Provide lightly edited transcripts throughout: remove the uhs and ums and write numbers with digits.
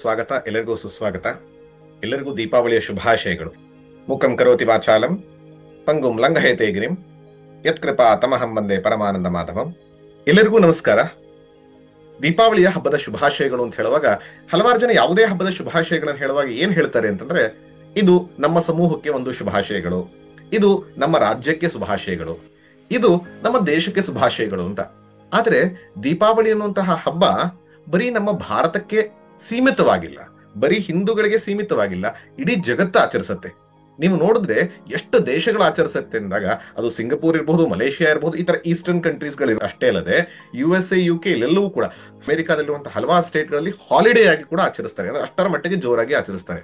ಸ್ವಾಗತ, ಎಲ್ಲರಿಗೂ ಸುಸ್ವಾಗತ. ಎಲ್ಲರಿಗೂ ದೀಪಾವಳಿಯ ಶುಭಾಶಯಗಳು. ಮುಖಂ ಕರೋತಿ ವಾಚಾಲಂ ಪಂಗುಂ ಲಂಘಯತೆ ಗಿರಿಂ ಯತ್ಕೃಪಾ ತಮಹಂ ವಂದೇ ಪರಮಾನಂದ ಮಾಧವಂ. ಎಲ್ಲರಿಗೂ ನಮಸ್ಕಾರ. ದೀಪಾವಳಿಯ ಹಬ್ಬದ ಶುಭಾಶಯಗಳು ಅಂತ ಹೇಳುವಾಗ ಹಲವಾರು ಜನ ಯಾವುದೇ ಹಬ್ಬದ ಶುಭಾಶಯಗಳನ್ನು ಹೇಳುವಾಗ ಏನ್ ಹೇಳ್ತಾರೆ ಅಂತಂದ್ರೆ, ಇದು ನಮ್ಮ ಸಮೂಹಕ್ಕೆ ಒಂದು ಶುಭಾಶಯಗಳು, ಇದು ನಮ್ಮ ರಾಜ್ಯಕ್ಕೆ ಶುಭಾಶಯಗಳು, ಇದು ನಮ್ಮ ದೇಶಕ್ಕೆ ಶುಭಾಶಯಗಳು ಅಂತ. ಆದ್ರೆ ದೀಪಾವಳಿ ಅನ್ನುವಂತಹ ಹಬ್ಬ ಬರೀ ನಮ್ಮ ಭಾರತಕ್ಕೆ ಸೀಮಿತವಾಗಿಲ್ಲ, ಬರೀ ಹಿಂದೂಗಳಿಗೆ ಸೀಮಿತವಾಗಿಲ್ಲ, ಇಡೀ ಜಗತ್ತು ಆಚರಿಸತ್ತೆ. ನೀವು ನೋಡಿದ್ರೆ ಎಷ್ಟು ದೇಶಗಳು ಆಚರಿಸುತ್ತೆ ಅಂದಾಗ ಅದು ಸಿಂಗಪೂರ್ ಇರ್ಬೋದು, ಮಲೇಷಿಯಾ ಇರ್ಬೋದು, ಈ ತರ ಈಸ್ಟರ್ನ್ ಕಂಟ್ರೀಸ್ಗಳು ಅಷ್ಟೇ ಅಲ್ಲದೆ USA, UK ಇಲ್ಲೆಲ್ಲವೂ ಕೂಡ, ಅಮೆರಿಕಾದಲ್ಲಿರುವಂತಹ ಹಲವಾರು ಸ್ಟೇಟ್ಗಳಲ್ಲಿ ಹಾಲಿಡೇ ಆಗಿ ಕೂಡ ಆಚರಿಸ್ತಾರೆ. ಅಂದ್ರೆ ಅಷ್ಟರ ಮಟ್ಟಿಗೆ ಜೋರಾಗಿ ಆಚರಿಸ್ತಾರೆ.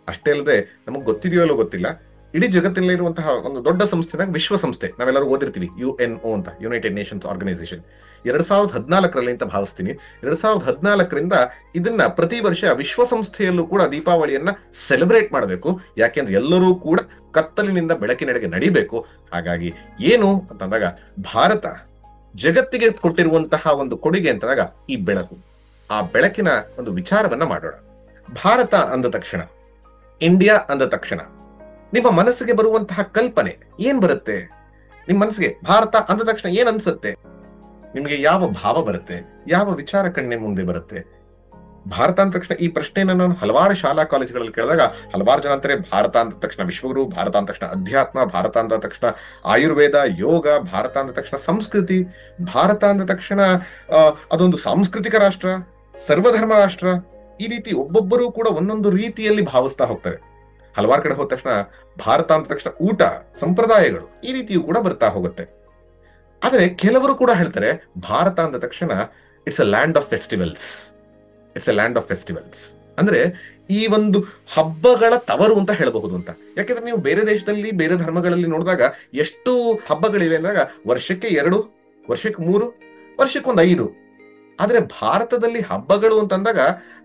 ಅಷ್ಟೇ ಅಲ್ಲದೆ ನಮಗೆ ಗೊತ್ತಿದೆಯೋ ಅಲ್ಲೋ ಗೊತ್ತಿಲ್ಲ, ಇಡೀ ಜಗತ್ತಿನಲ್ಲಿರುವಂತಹ ಒಂದು ದೊಡ್ಡ ಸಂಸ್ಥೆನಾಗ ವಿಶ್ವಸಂಸ್ಥೆ, ನಾವೆಲ್ಲರೂ ಓದಿರ್ತೀವಿ UNO ಅಂತ, ಯುನೈಟೆಡ್ ನೇಷನ್ಸ್ ಆರ್ಗನೈಸೇಷನ್, 2014 ಅಂತ ಭಾವಿಸ್ತೀನಿ. 2014 ಇದನ್ನ ಪ್ರತಿ ವರ್ಷ ವಿಶ್ವಸಂಸ್ಥೆಯಲ್ಲೂ ಕೂಡ ದೀಪಾವಳಿಯನ್ನ ಸೆಲೆಬ್ರೇಟ್ ಮಾಡಬೇಕು. ಯಾಕೆಂದ್ರೆ ಎಲ್ಲರೂ ಕೂಡ ಕತ್ತಲಿನಿಂದ ಬೆಳಕಿನೆಡೆಗೆ ನಡಿಬೇಕು. ಹಾಗಾಗಿ ಏನು ಅಂತಂದಾಗ ಭಾರತ ಜಗತ್ತಿಗೆ ಕೊಟ್ಟಿರುವಂತಹ ಒಂದು ಕೊಡುಗೆ ಅಂತಂದಾಗ ಈ ಬೆಳಕು, ಆ ಬೆಳಕಿನ ಒಂದು ವಿಚಾರವನ್ನ ಮಾಡೋಣ. ಭಾರತ ಅಂದ ತಕ್ಷಣ, ಇಂಡಿಯಾ ಅಂದ ತಕ್ಷಣ ನಿಮ್ಮ ಮನಸ್ಸಿಗೆ ಬರುವಂತಹ ಕಲ್ಪನೆ ಏನ್ ಬರುತ್ತೆ? ನಿಮ್ಮ ಮನಸ್ಸಿಗೆ ಭಾರತ ಅಂದ ತಕ್ಷಣ ಏನ್ ಅನ್ಸುತ್ತೆ? ನಿಮಗೆ ಯಾವ ಭಾವ ಬರುತ್ತೆ? ಯಾವ ವಿಚಾರ ಕಣ್ಣೆ ಮುಂದೆ ಬರುತ್ತೆ? ಭಾರತ ಅಂದ ತಕ್ಷಣ ಈ ಪ್ರಶ್ನೆಯನ್ನು ನಾನು ಹಲವಾರು ಶಾಲಾ ಕಾಲೇಜುಗಳಲ್ಲಿ ಕೇಳಿದಾಗ ಹಲವಾರು ಜನ ಅಂತಾರೆ, ಭಾರತ ಅಂದ ತಕ್ಷಣ ವಿಶ್ವಗುರು, ಭಾರತ ಅಂದ ತಕ್ಷಣ ಅಧ್ಯಾತ್ಮ, ಭಾರತ ಅಂದ ತಕ್ಷಣ ಆಯುರ್ವೇದ, ಯೋಗ, ಭಾರತ ಅಂದ ತಕ್ಷಣ ಸಂಸ್ಕೃತಿ, ಭಾರತ ಅಂದ ತಕ್ಷಣ ಅದೊಂದು ಸಾಂಸ್ಕೃತಿಕ ರಾಷ್ಟ್ರ, ಸರ್ವಧರ್ಮ ರಾಷ್ಟ್ರ. ಈ ರೀತಿ ಒಬ್ಬೊಬ್ಬರು ಕೂಡ ಒಂದೊಂದು ರೀತಿಯಲ್ಲಿ ಭಾವಿಸ್ತಾ ಹೋಗ್ತಾರೆ. ಹಲವಾರು ಕಡೆ ಹೋದ ತಕ್ಷಣ ಭಾರತ ಅಂದ ತಕ್ಷಣ ಊಟ, ಸಂಪ್ರದಾಯಗಳು, ಈ ರೀತಿಯೂ ಕೂಡ ಬರ್ತಾ ಹೋಗುತ್ತೆ. ಆದ್ರೆ ಕೆಲವರು ಕೂಡ ಹೇಳ್ತಾರೆ, ಭಾರತ ಅಂದ ತಕ್ಷಣ it's a land of festivals, it's a land of festivals. ಅಂದ್ರೆ ಈ ಒಂದು ಹಬ್ಬಗಳ ತವರು ಅಂತ ಹೇಳಬಹುದು ಅಂತ. ಯಾಕೆಂದ್ರೆ ನೀವು ಬೇರೆ ದೇಶದಲ್ಲಿ, ಬೇರೆ ಧರ್ಮಗಳಲ್ಲಿ ನೋಡಿದಾಗ ಎಷ್ಟು ಹಬ್ಬಗಳಿವೆ ಅಂದಾಗ ವರ್ಷಕ್ಕೆ 2, ವರ್ಷಕ್ಕೆ 3, ವರ್ಷಕ್ಕೆ 5. ಆದ್ರೆ ಭಾರತದಲ್ಲಿ ಹಬ್ಬಗಳು ಅಂತಂದಾಗ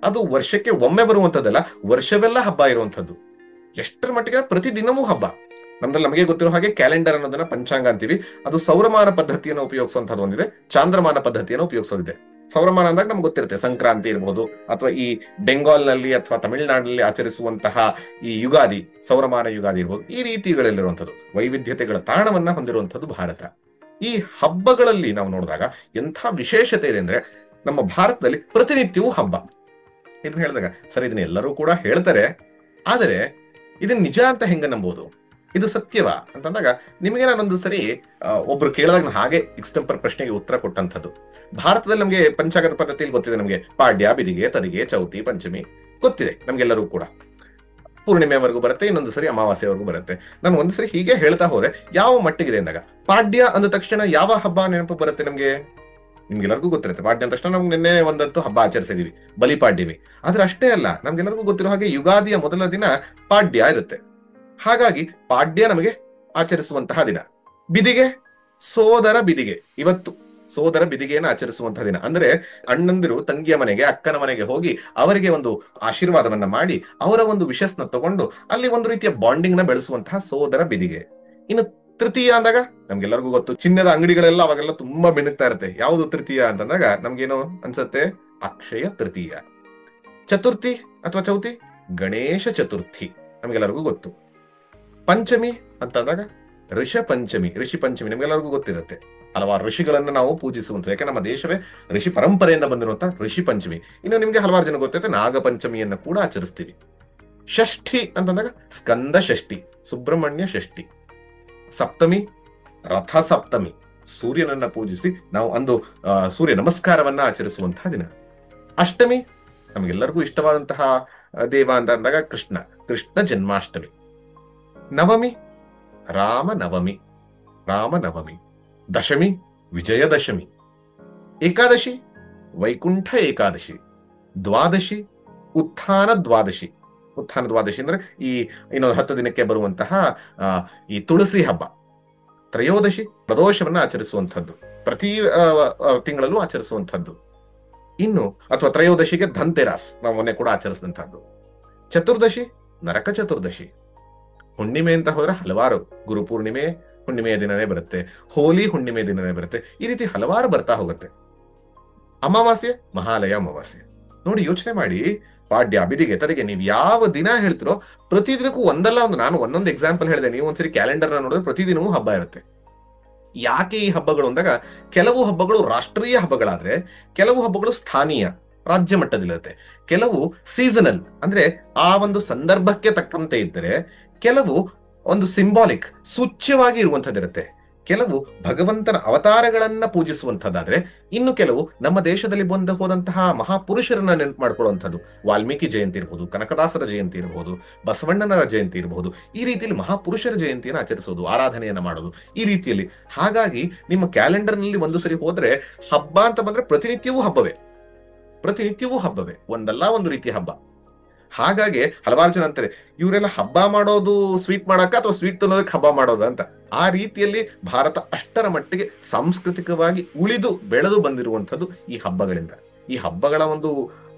ಅದು ವರ್ಷಕ್ಕೆ ಒಮ್ಮೆ ಬರುವಂತದ್ದಲ್ಲ, ವರ್ಷವೆಲ್ಲ ಹಬ್ಬ ಇರುವಂತದ್ದು. ಎಷ್ಟರ ಮಟ್ಟಿಗೆ ಪ್ರತಿದಿನವೂ ಹಬ್ಬ. ನಮ್ದ್ರಲ್ಲಿ ನಮಗೆ ಗೊತ್ತಿರೋ ಹಾಗೆ ಕ್ಯಾಲೆಂಡರ್ ಅನ್ನೋದನ್ನ ಪಂಚಾಂಗ ಅಂತೀವಿ. ಅದು ಸೌರಮಾನ ಪದ್ಧತಿಯನ್ನು ಉಪಯೋಗಿಸುವಂತದ್ದು ಒಂದಿದೆ, ಚಾಂದ್ರಮಾನ ಪದ್ಧತಿಯನ್ನು ಉಪಯೋಗಿಸೋದಿದೆ. ಸೌರಮಾನ ಅಂದಾಗ ನಮ್ಗೆ ಗೊತ್ತಿರುತ್ತೆ, ಸಂಕ್ರಾಂತಿ ಇರಬಹುದು, ಅಥವಾ ಈ ಬೆಂಗಾಲ್ ನಲ್ಲಿ ಅಥವಾ ತಮಿಳುನಾಡಿನಲ್ಲಿ ಆಚರಿಸುವಂತಹ ಈ ಯುಗಾದಿ, ಸೌರಮಾನ ಯುಗಾದಿ ಇರಬಹುದು. ಈ ರೀತಿಗಳಲ್ಲಿರುವಂಥದ್ದು ವೈವಿಧ್ಯತೆಗಳ ತಾಣವನ್ನ ಹೊಂದಿರುವಂಥದ್ದು ಭಾರತ. ಈ ಹಬ್ಬಗಳಲ್ಲಿ ನಾವು ನೋಡಿದಾಗ ಎಂಥ ವಿಶೇಷತೆ ಇದೆ ಅಂದ್ರೆ, ನಮ್ಮ ಭಾರತದಲ್ಲಿ ಪ್ರತಿನಿತ್ಯವೂ ಹಬ್ಬ. ಇದನ್ನ ಹೇಳಿದಾಗ ಸರ್ ಇದನ್ನ ಎಲ್ಲರೂ ಕೂಡ ಹೇಳ್ತಾರೆ, ಆದರೆ ಇದನ್ನ ನಿಜ ಅಂತ ಹೆಂಗ ನಂಬೋದು? ಇದು ಸತ್ಯವಾ ಅಂತಂದಾಗ ನಿಮಗೆ ನಾನೊಂದು ಸರಿ ಒಬ್ರು ಕೇಳಿದಾಗ ಹಾಗೆ ಎಕ್ಸ್ಟೆಂಪರ್ ಪ್ರಶ್ನೆಗೆ ಉತ್ತರ ಕೊಟ್ಟಂಥದ್ದು. ಭಾರತದಲ್ಲಿ ನಮಗೆ ಪಂಚಾಂಗದ ಪದ್ಧತಿಯಲ್ಲಿ ಗೊತ್ತಿದೆ, ನಮಗೆ ಪಾಡ್ಯ, ಬಿದಿಗೆ, ತದಿಗೆ, ಚೌತಿ, ಪಂಚಮಿ ಗೊತ್ತಿದೆ ನಮ್ಗೆಲ್ಲರೂ ಕೂಡ. ಪೂರ್ಣಿಮೆವರೆಗೂ ಬರುತ್ತೆ, ಇನ್ನೊಂದು ಸರಿ ಅಮಾವಾಸ್ಯವರೆಗೂ ಬರುತ್ತೆ. ನಾನು ಒಂದು ಸರಿ ಹೀಗೆ ಹೇಳ್ತಾ ಹೋದೆ, ಯಾವ ಮಟ್ಟಿಗಿದೆ ಅಂದಾಗ ಪಾಡ್ಯ ಅಂದ ತಕ್ಷಣ ಯಾವ ಹಬ್ಬ ನೆನಪು ಬರುತ್ತೆ ನಮ್ಗೆ? ನಿಮ್ಗೆಲ್ಲರಿಗೂ ಗೊತ್ತಿರುತ್ತೆ, ಪಾಡ್ಯ ಅಂದ ತಕ್ಷಣ ನಮ್ಗೆ ನಿನ್ನೆ ಒಂದಂತೂ ಹಬ್ಬ ಆಚರಿಸಿದೀವಿ, ಬಲಿಪಾಡ್ಯಮಿ. ಆದ್ರೆ ಅಷ್ಟೇ ಅಲ್ಲ, ನಮ್ಗೆಲ್ಲರಿಗೂ ಗೊತ್ತಿರೋ ಹಾಗೆ ಯುಗಾದಿಯ ಮೊದಲ ದಿನ ಪಾಡ್ಯ ಇರುತ್ತೆ. ಹಾಗಾಗಿ ಪಾಡ್ಯ ನಮಗೆ ಆಚರಿಸುವಂತಹ ದಿನ. ಬಿದಿಗೆ, ಸೋದರ ಬಿದಿಗೆ, ಇವತ್ತು ಸೋದರ ಬಿದಿಗೆಯನ್ನು ಆಚರಿಸುವಂತಹ ದಿನ. ಅಂದ್ರೆ ಅಣ್ಣಂದಿರು ತಂಗಿಯ ಮನೆಗೆ, ಅಕ್ಕನ ಮನೆಗೆ ಹೋಗಿ ಅವರಿಗೆ ಒಂದು ಆಶೀರ್ವಾದವನ್ನ ಮಾಡಿ ಅವರ ಒಂದು ವಿಶಸ್ನ ತಗೊಂಡು ಅಲ್ಲಿ ಒಂದು ರೀತಿಯ ಬಾಂಡಿಂಗ್ ನ ಬೆಳೆಸುವಂತಹ ಸೋದರ ಬಿದಿಗೆ. ಇನ್ನು ತೃತೀಯ ಅಂದಾಗ ನಮ್ಗೆಲ್ಲರಿಗೂ ಗೊತ್ತು, ಚಿನ್ನದ ಅಂಗಡಿಗಳೆಲ್ಲ ಅವಾಗೆಲ್ಲ ತುಂಬಾ ಮಿನುಗ್ತಾ ಇರುತ್ತೆ. ಯಾವುದು ತೃತೀಯ ಅಂತಂದಾಗ ನಮ್ಗೇನು ಅನ್ಸತ್ತೆ? ಅಕ್ಷಯ ತೃತೀಯ. ಚತುರ್ಥಿ ಅಥವಾ ಚೌತಿ, ಗಣೇಶ ಚತುರ್ಥಿ, ನಮ್ಗೆಲ್ಲರಿಗೂ ಗೊತ್ತು. ಪಂಚಮಿ ಅಂತಂದಾಗ ಋಷ ಪಂಚಮಿ, ಋಷಿ ಪಂಚಮಿ ನಮ್ಗೆಲ್ಲರಿಗೂ ಗೊತ್ತಿರುತ್ತೆ. ಹಲವಾರು ಋಷಿಗಳನ್ನ ನಾವು ಪೂಜಿಸುವಂತ, ಯಾಕೆ ನಮ್ಮ ದೇಶವೇ ಋಷಿ ಪರಂಪರೆಯಿಂದ ಬಂದಿರುವಂತಹ ಋಷಿ ಪಂಚಮಿ. ಇನ್ನು ನಿಮ್ಗೆ ಹಲವಾರು ಜನ ಗೊತ್ತಿರುತ್ತೆ, ನಾಗ ಪಂಚಮಿಯನ್ನ ಕೂಡ ಆಚರಿಸ್ತೀವಿ. ಷಷ್ಠಿ ಅಂತಂದಾಗ ಸ್ಕಂದ ಷಷ್ಠಿ, ಸುಬ್ರಹ್ಮಣ್ಯ ಷಷ್ಠಿ. ಸಪ್ತಮಿ, ರಥ ಸಪ್ತಮಿ, ಸೂರ್ಯನನ್ನ ಪೂಜಿಸಿ ನಾವು ಅಂದು ಸೂರ್ಯ ನಮಸ್ಕಾರವನ್ನ ಆಚರಿಸುವಂತಹ ದಿನ. ಅಷ್ಟಮಿ ನಮಗೆಲ್ಲರಿಗೂ ಇಷ್ಟವಾದಂತಹ ದೇವ ಅಂತ ಅಂದಾಗ ಕೃಷ್ಣ, ಕೃಷ್ಣ ಜನ್ಮಾಷ್ಟಮಿ. ನವಮಿ, ರಾಮನವಮಿ, ರಾಮನವಮಿ. ದಶಮಿ, ವಿಜಯದಶಮಿ. ಏಕಾದಶಿ, ವೈಕುಂಠ ಏಕಾದಶಿ. ದ್ವಾದಶಿ, ಉತ್ಥಾನ ದ್ವಾದಶಿ. ಉತ್ಥಾನ ದ್ವಾದಶಿ ಅಂದ್ರೆ ಈ ಇನ್ನೊಂದು 10 ದಿನಕ್ಕೆ ಬರುವಂತಹ ಈ ತುಳಸಿ ಹಬ್ಬ. ತ್ರಯೋದಶಿ, ಪ್ರದೋಷವನ್ನ ಆಚರಿಸುವಂಥದ್ದು, ಪ್ರತಿ ತಿಂಗಳಲ್ಲೂ ಆಚರಿಸುವಂಥದ್ದು. ಇನ್ನು ಅಥವಾ ತ್ರಯೋದಶಿಗೆ ಧನ್ತೆರಾಸ್, ನಾವು ಮೊನ್ನೆ ಕೂಡ ಆಚರಿಸಿದಂತಹದ್ದು. ಚತುರ್ದಶಿ, ನರಕ ಚತುರ್ದಶಿ. ಹುಣ್ಣಿಮೆ ಅಂತ ಹೋದ್ರೆ ಹಲವಾರು, ಗುರುಪೂರ್ಣಿಮೆ ಹುಣ್ಣಿಮೆಯ ದಿನನೇ ಬರುತ್ತೆ, ಹೋಲಿ ಹುಣ್ಣಿಮೆ ದಿನನೇ ಬರುತ್ತೆ. ಈ ರೀತಿ ಹಲವಾರು ಬರ್ತಾ ಹೋಗುತ್ತೆ. ಅಮಾವಾಸ್ಯೆ, ಮಹಾಲಯ ಅಮಾವಾಸ್ಯೆ. ನೋಡಿ ಯೋಚನೆ ಮಾಡಿ, ಪಾಡ್ಯ, ಬಿದಿಗೆ, ತರಿಗೆ, ನೀವು ಯಾವ ದಿನ ಹೇಳ್ತಿರೋ ಪ್ರತಿದಿನಕ್ಕೂ ಒಂದಲ್ಲ ಒಂದು, ನಾನು ಒಂದೊಂದು ಎಕ್ಸಾಂಪಲ್ ಹೇಳಿದೆ, ನೀವು ಒಂದ್ಸರಿ ಕ್ಯಾಲೆಂಡರ್ನ ನೋಡಿದ್ರೆ ಪ್ರತಿದಿನವೂ ಹಬ್ಬ ಇರುತ್ತೆ. ಯಾಕೆ ಈ ಹಬ್ಬಗಳು ಅಂದಾಗ, ಕೆಲವು ಹಬ್ಬಗಳು ರಾಷ್ಟ್ರೀಯ ಹಬ್ಬಗಳಾದ್ರೆ ಕೆಲವು ಹಬ್ಬಗಳು ಸ್ಥಾನೀಯ ರಾಜ್ಯ ಮಟ್ಟದಲ್ಲಿರುತ್ತೆ, ಕೆಲವು ಸೀಸನಲ್ ಅಂದ್ರೆ ಆ ಒಂದು ಸಂದರ್ಭಕ್ಕೆ ತಕ್ಕಂತೆ ಇದ್ದರೆ, ಕೆಲವು ಒಂದು ಸಿಂಬಾಲಿಕ್ ಸೂಚ್ಯವಾಗಿ ಇರುವಂತದ್ದಿರುತ್ತೆ, ಕೆಲವು ಭಗವಂತನ ಅವತಾರಗಳನ್ನ ಪೂಜಿಸುವಂತದ್ದಾದ್ರೆ, ಇನ್ನು ಕೆಲವು ನಮ್ಮ ದೇಶದಲ್ಲಿ ಬಂದು ಹೋದಂತಹ ಮಹಾಪುರುಷರನ್ನ ನೆನಪು ಮಾಡ್ಕೊಳ್ಳುವಂಥದ್ದು. ವಾಲ್ಮೀಕಿ ಜಯಂತಿ ಇರಬಹುದು, ಕನಕದಾಸರ ಜಯಂತಿ ಇರಬಹುದು, ಬಸವಣ್ಣನ ಜಯಂತಿ ಇರಬಹುದು. ಈ ರೀತಿಯಲ್ಲಿ ಮಹಾಪುರುಷರ ಜಯಂತಿಯನ್ನು ಆಚರಿಸೋದು, ಆರಾಧನೆಯನ್ನ ಮಾಡೋದು ಈ ರೀತಿಯಲ್ಲಿ. ಹಾಗಾಗಿ ನಿಮ್ಮ ಕ್ಯಾಲೆಂಡರ್ನಲ್ಲಿ ಒಂದು ಸರಿ ಹೋದ್ರೆ ಹಬ್ಬ ಅಂತ ಬಂದ್ರೆ ಪ್ರತಿನಿತ್ಯವೂ ಹಬ್ಬವೇ, ಪ್ರತಿನಿತ್ಯವೂ ಹಬ್ಬವೇ, ಒಂದಲ್ಲ ಒಂದು ರೀತಿಯ ಹಬ್ಬ. ಹಾಗಾಗಿ ಹಲವಾರು ಜನ ಅಂತಾರೆ, ಇವರೆಲ್ಲ ಹಬ್ಬ ಮಾಡೋದು ಸ್ವೀಟ್ ಮಾಡಕ್ಕ ಅಥವಾ ಸ್ವೀಟ್ ತಿನ್ನೋದಕ್ಕೆ ಹಬ್ಬ ಮಾಡೋದು ಅಂತ. ಆ ರೀತಿಯಲ್ಲಿ ಭಾರತ ಅಷ್ಟರ ಮಟ್ಟಿಗೆ ಸಾಂಸ್ಕೃತಿಕವಾಗಿ ಉಳಿದು ಬೆಳೆದು ಬಂದಿರುವಂಥದ್ದು ಈ ಹಬ್ಬಗಳಿಂದ. ಈ ಹಬ್ಬಗಳ ಒಂದು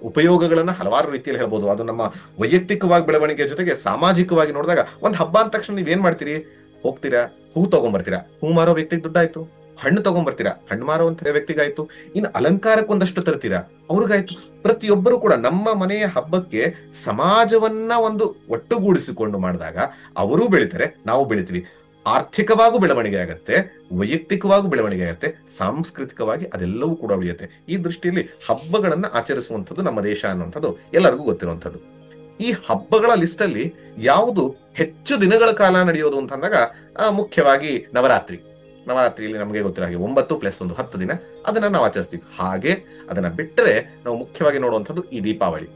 ಉಪಯೋಗಗಳನ್ನ ಹಲವಾರು ರೀತಿಯಲ್ಲಿ ಹೇಳ್ಬೋದು. ಅದು ನಮ್ಮ ವೈಯಕ್ತಿಕವಾಗಿ ಬೆಳವಣಿಗೆ ಜೊತೆಗೆ ಸಾಮಾಜಿಕವಾಗಿ ನೋಡಿದಾಗ, ಒಂದು ಹಬ್ಬ ಅಂದ ತಕ್ಷಣ ನೀವೇನ್ ಮಾಡ್ತೀರಿ? ಹೋಗ್ತೀರಾ, ಹೂ ತಗೊಂಡ್ಬರ್ತೀರಾ, ಹೂ ಮಾರೋ ವ್ಯಕ್ತಿಗೆ ದುಡ್ಡಾಯ್ತು. ಹಣ್ಣು ತಗೊಂಡ್ಬರ್ತೀರಾ, ಹಣ್ಣು ಮಾರುವಂತ ವ್ಯಕ್ತಿಗಾಯ್ತು. ಇನ್ನು ಅಲಂಕಾರಕ್ಕೆ ಒಂದಷ್ಟು ತರ್ತೀರಾ, ಅವ್ರಿಗಾಯ್ತು. ಪ್ರತಿಯೊಬ್ಬರು ಕೂಡ ನಮ್ಮ ಮನೆಯ ಹಬ್ಬಕ್ಕೆ ಸಮಾಜವನ್ನ ಒಂದು ಒಟ್ಟುಗೂಡಿಸಿಕೊಂಡು ಮಾಡಿದಾಗ ಅವರೂ ಬೆಳಿತಾರೆ, ನಾವು ಬೆಳಿತೀವಿ. ಆರ್ಥಿಕವಾಗೂ ಬೆಳವಣಿಗೆ ಆಗತ್ತೆ, ವೈಯಕ್ತಿಕವಾಗೂ ಬೆಳವಣಿಗೆ ಆಗತ್ತೆ, ಸಾಂಸ್ಕೃತಿಕವಾಗಿ ಅದೆಲ್ಲವೂ ಕೂಡ ಉಳಿಯುತ್ತೆ. ಈ ದೃಷ್ಟಿಯಲ್ಲಿ ಹಬ್ಬಗಳನ್ನ ಆಚರಿಸುವಂಥದ್ದು ನಮ್ಮ ದೇಶ ಅನ್ನುವಂಥದ್ದು ಎಲ್ಲರಿಗೂ ಗೊತ್ತಿರುವಂಥದ್ದು. ಈ ಹಬ್ಬಗಳ ಲಿಸ್ಟ್ ಅಲ್ಲಿ ಯಾವುದು ಹೆಚ್ಚು ದಿನಗಳ ಕಾಲ ನಡೆಯೋದು ಅಂತಂದಾಗ, ಮುಖ್ಯವಾಗಿ ನವರಾತ್ರಿ. ನವರಾತ್ರಿಯಲ್ಲಿ ನಮಗೆ ಗೊತ್ತಿರೋ ಹಾಗೆ 9+1 10 ದಿನ ಅದನ್ನ ನಾವು ಆಚರಿಸ್ತೀವಿ. ಹಾಗೆ ಅದನ್ನ ಬಿಟ್ಟರೆ ನಾವು ಮುಖ್ಯವಾಗಿ ನೋಡುವಂಥದ್ದು ಈ ದೀಪಾವಳಿ.